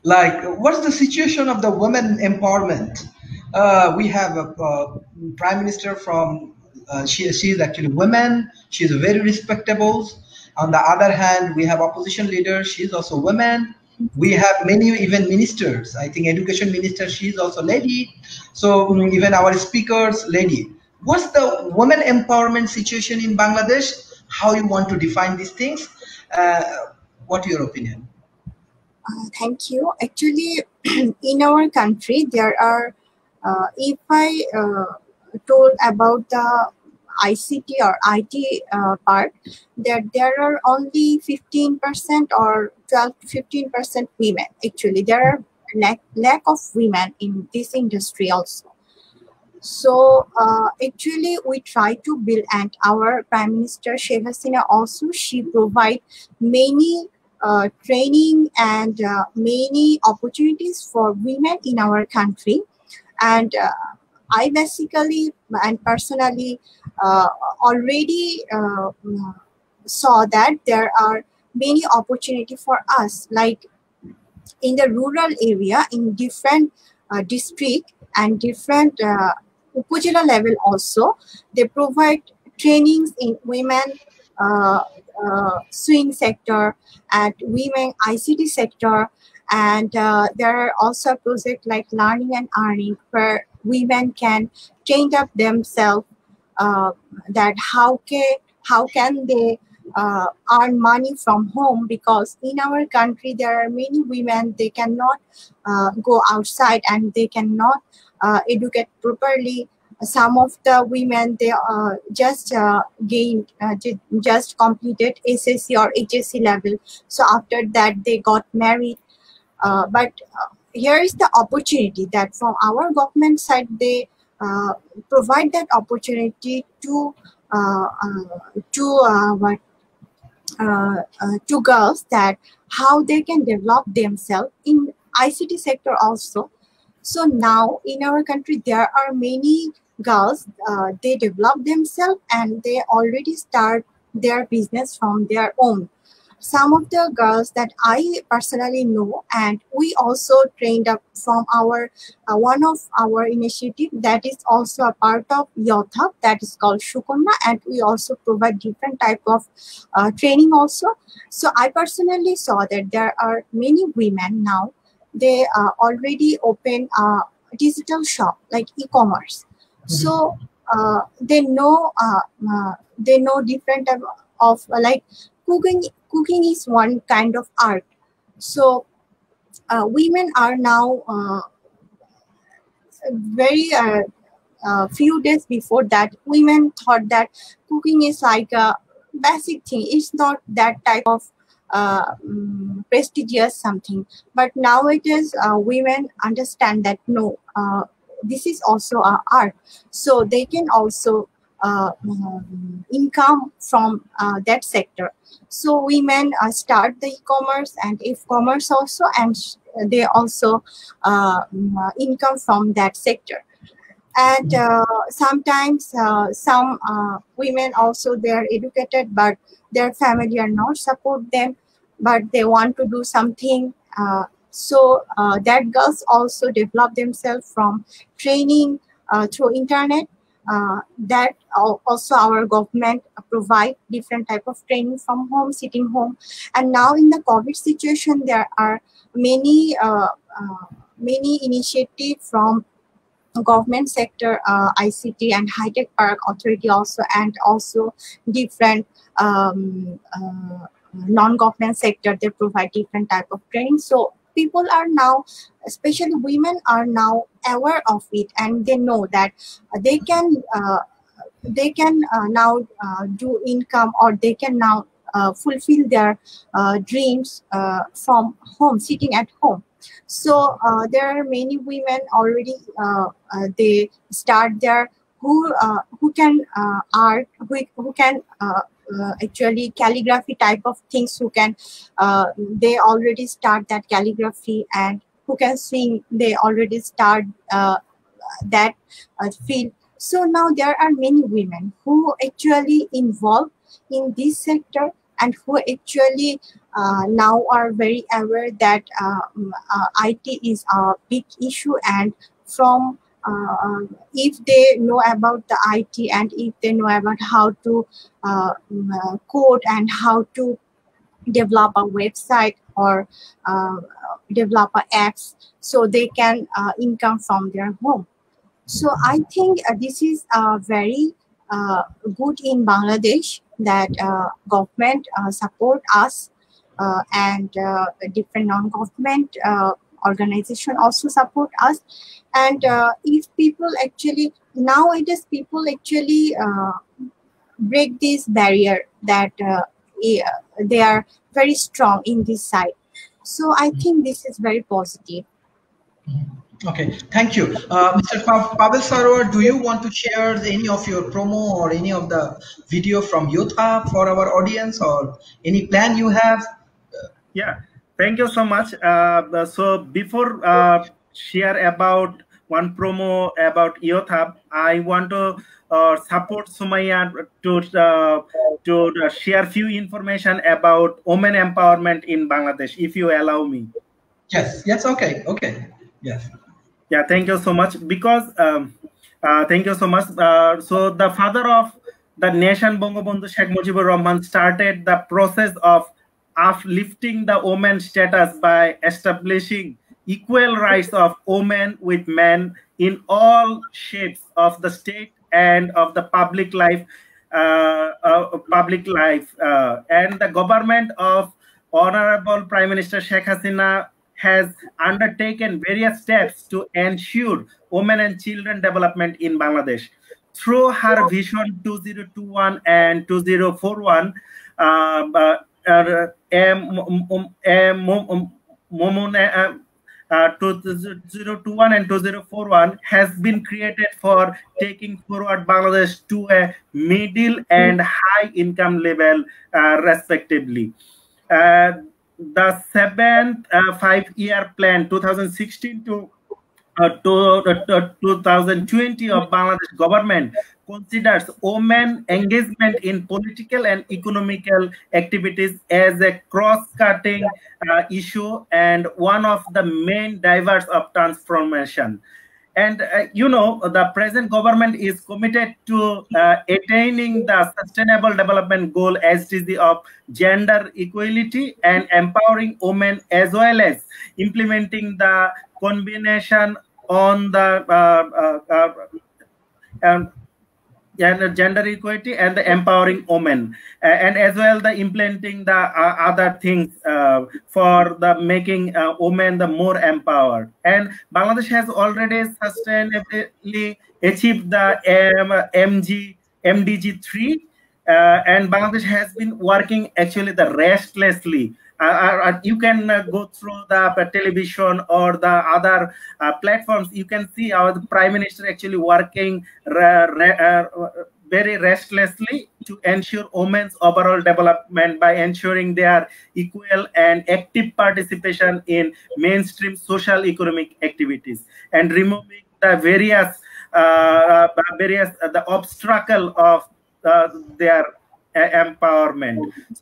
Like, what's the situation of the women empowerment? We have a Prime Minister from. She is actually woman. She is very respectable. On the other hand, we have opposition leader. She is also woman. We have many even ministers. I think education minister. She is also lady. So even our speakers, lady. What's the women empowerment situation in Bangladesh? How you want to define these things? What your opinion? Thank you. Actually, in our country, there are. If I told about the ICT or IT part, that there are only 15% or 12 to 15% women. Actually, there are lack of women in this industry also. So actually, we try to build, and our Prime Minister Sheikh Hasina also, she provide many training and many opportunities for women in our country. And I basically and personally already saw that there are many opportunities for us, like in the rural area, in different district and different upazila level also. They provide trainings in women swing sector and women ICT sector, and there are also projects like learning and earning where women can train up themselves that how can they earn money from home, because in our country there are many women, they cannot go outside and they cannot educate properly. Some of the women, they just completed SSC or HSC level, so after that they got married. But here is the opportunity that from our government side, they provide that opportunity to girls, that how they can develop themselves in ICT sector also. So now in our country there are many girls, they develop themselves and they already start their business from their own. Some of the girls that I personally know, and we also trained up from our one of our initiative that is also a part of Youth Hub, that is called Shukonna, and we also provide different type of training also. So I personally saw that there are many women now, they already open a digital shop like e-commerce. So they know different type of like cooking is one kind of art. So women are now very few days before that, women thought that cooking is like a basic thing, it's not that type of prestigious something. But now it is women understand that no, this is also an art, so they can also income from that sector. So women start the e-commerce and e-commerce also, and they also income from that sector. And sometimes some women also, they are educated but their family are not support them, but they want to do something. So that girls also develop themselves from training through internet. That also our government provide different type of training from home, sitting home. And now in the COVID situation, there are many initiatives from government sector, ICT and High Tech Park Authority also, and also different non-government sector, they provide different type of training. So people are now, especially women, are now aware of it, and they know that they can now do income, or they can now fulfill their dreams from home, sitting at home. So there are many women already, they start there who can art, who can actually calligraphy type of things, who can they already start that calligraphy, and who can sing, they already start that field. So now there are many women who actually involved in this sector, and who actually now are very aware that IT is a big issue, and from if they know about the IT, and if they know about how to code and how to develop a website or develop apps, so they can income from their home. So I think this is very good in Bangladesh, that government support us, and different non-government organization also support us. And if people actually, nowadays people actually break this barrier, that they are very strong in this side. So I think this is very positive. Okay, thank you. Mr. Pavel Sarwar, do you want to share any of your promo or any of the video from Youth Hub for our audience, or any plan you have? Yeah, thank you so much. So before share about one promo about Youth Hub, I want to support Sumaya to share few information about women empowerment in Bangladesh, if you allow me. Yes, okay, yes. Yeah, thank you so much. Because thank you so much. So the father of the nation, Bangabandhu Sheikh Mujibur Rahman, started the process of uplifting the woman status by establishing equal rights of women with men in all shapes of the state and of the public life. And the government of Honorable Prime Minister Sheikh Hasina has undertaken various steps to ensure women and children development in Bangladesh. Through her Vision 2021 and 2041, Momona 2021 and 2041 has been created for taking forward Bangladesh to a middle and high income level, respectively. The seventh 5-year plan, 2016 to 2020 of Bangladesh government considers women engagement in political and economical activities as a cross-cutting issue and one of the main drivers of transformation. And the present government is committed to attaining the Sustainable Development Goal SDG of gender equality and empowering women, as well as implementing the combination on the and the gender equality and the empowering women, and as well the implementing the other things for the making women the more empowered. And Bangladesh has already sustainably achieved the MDG 3, and Bangladesh has been working actually the restlessly. You can go through the television or the other platforms. You can see our Prime Minister actually working very restlessly to ensure women's overall development by ensuring their equal and active participation in mainstream social economic activities and removing the various the obstacle of their empowerment.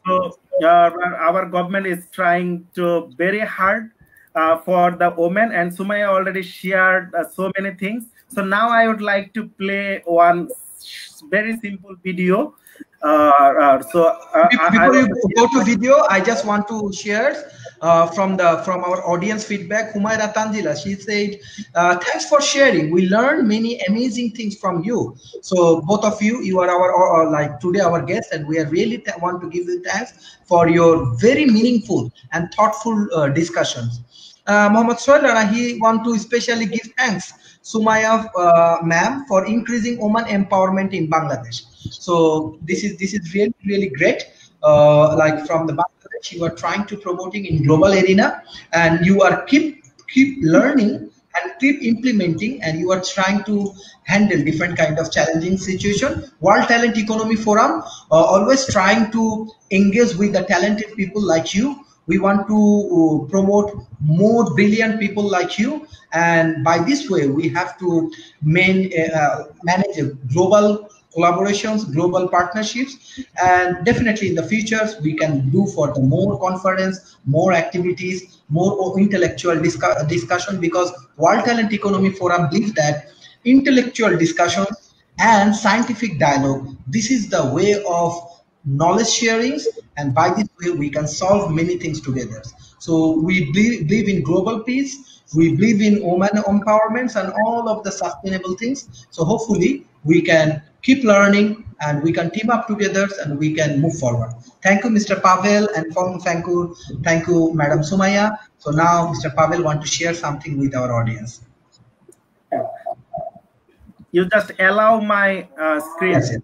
So our government is trying to very hard for the women, and Sumaya already shared so many things. So now I would like to play one very simple video. Before you go to video, I just want to share from our audience feedback. Humaira Tanzila, she said, "Thanks for sharing. We learned many amazing things from you. So both of you, you are our like today our guests, and we are really want to give you thanks for your very meaningful and thoughtful discussions." Mohammad Sohail, he want to especially give thanks Sumaya ma'am for increasing women empowerment in Bangladesh. So this is really great. Like from the Bangladesh, you are trying to promoting in global arena, and you are keep learning and keep implementing, and you are trying to handle different kind of challenging situation. World Talent Economy Forum always trying to engage with the talented people like you. We want to promote more brilliant people like you, and by this way we have to manage a global collaborations, global partnerships, and definitely in the futures we can do for the more conference, more activities, more intellectual discussion, because World Talent Economy Forum believes that intellectual discussion and scientific dialogue, this is the way of knowledge sharings, and by this way we can solve many things together. So we believe in global peace, we believe in women empowerments and all of the sustainable things. So hopefully we can keep learning and we can team up together and we can move forward. Thank you, Mr. Pavel, and thank you, Madam Sumaya. So now Mr. Pavel want to share something with our audience. You just allow my screen. Yes.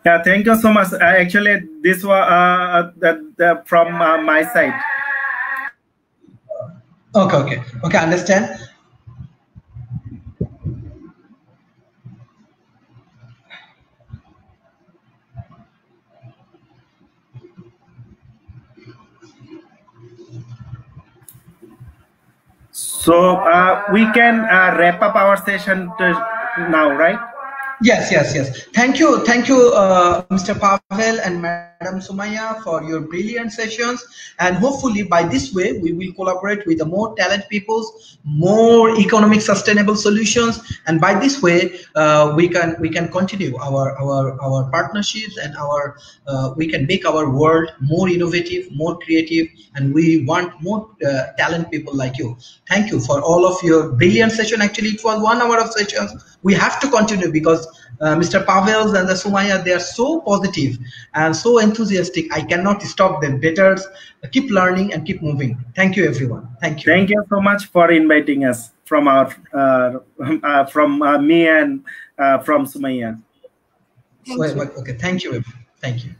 Yeah, thank you so much. Actually, this was from my side. Okay, understand. So we can wrap up our session now, right? Yes. Thank you, Mr. Pavel and Madam Sumaya for your brilliant sessions. And hopefully by this way, we will collaborate with the more talent peoples, more economic sustainable solutions. And by this way, we can continue our partnerships, and we can make our world more innovative, more creative, and we want more talent people like you. Thank you for all of your brilliant session. Actually, it was 1 hour of sessions. We have to continue because Mr. Pavels and the Sumaya, they are so positive and so enthusiastic. I cannot stop them. Better keep learning and keep moving. Thank you, everyone. Thank you. Thank you so much for inviting us from our from me and from Sumaya. Thank you. Okay, thank you. Thank you.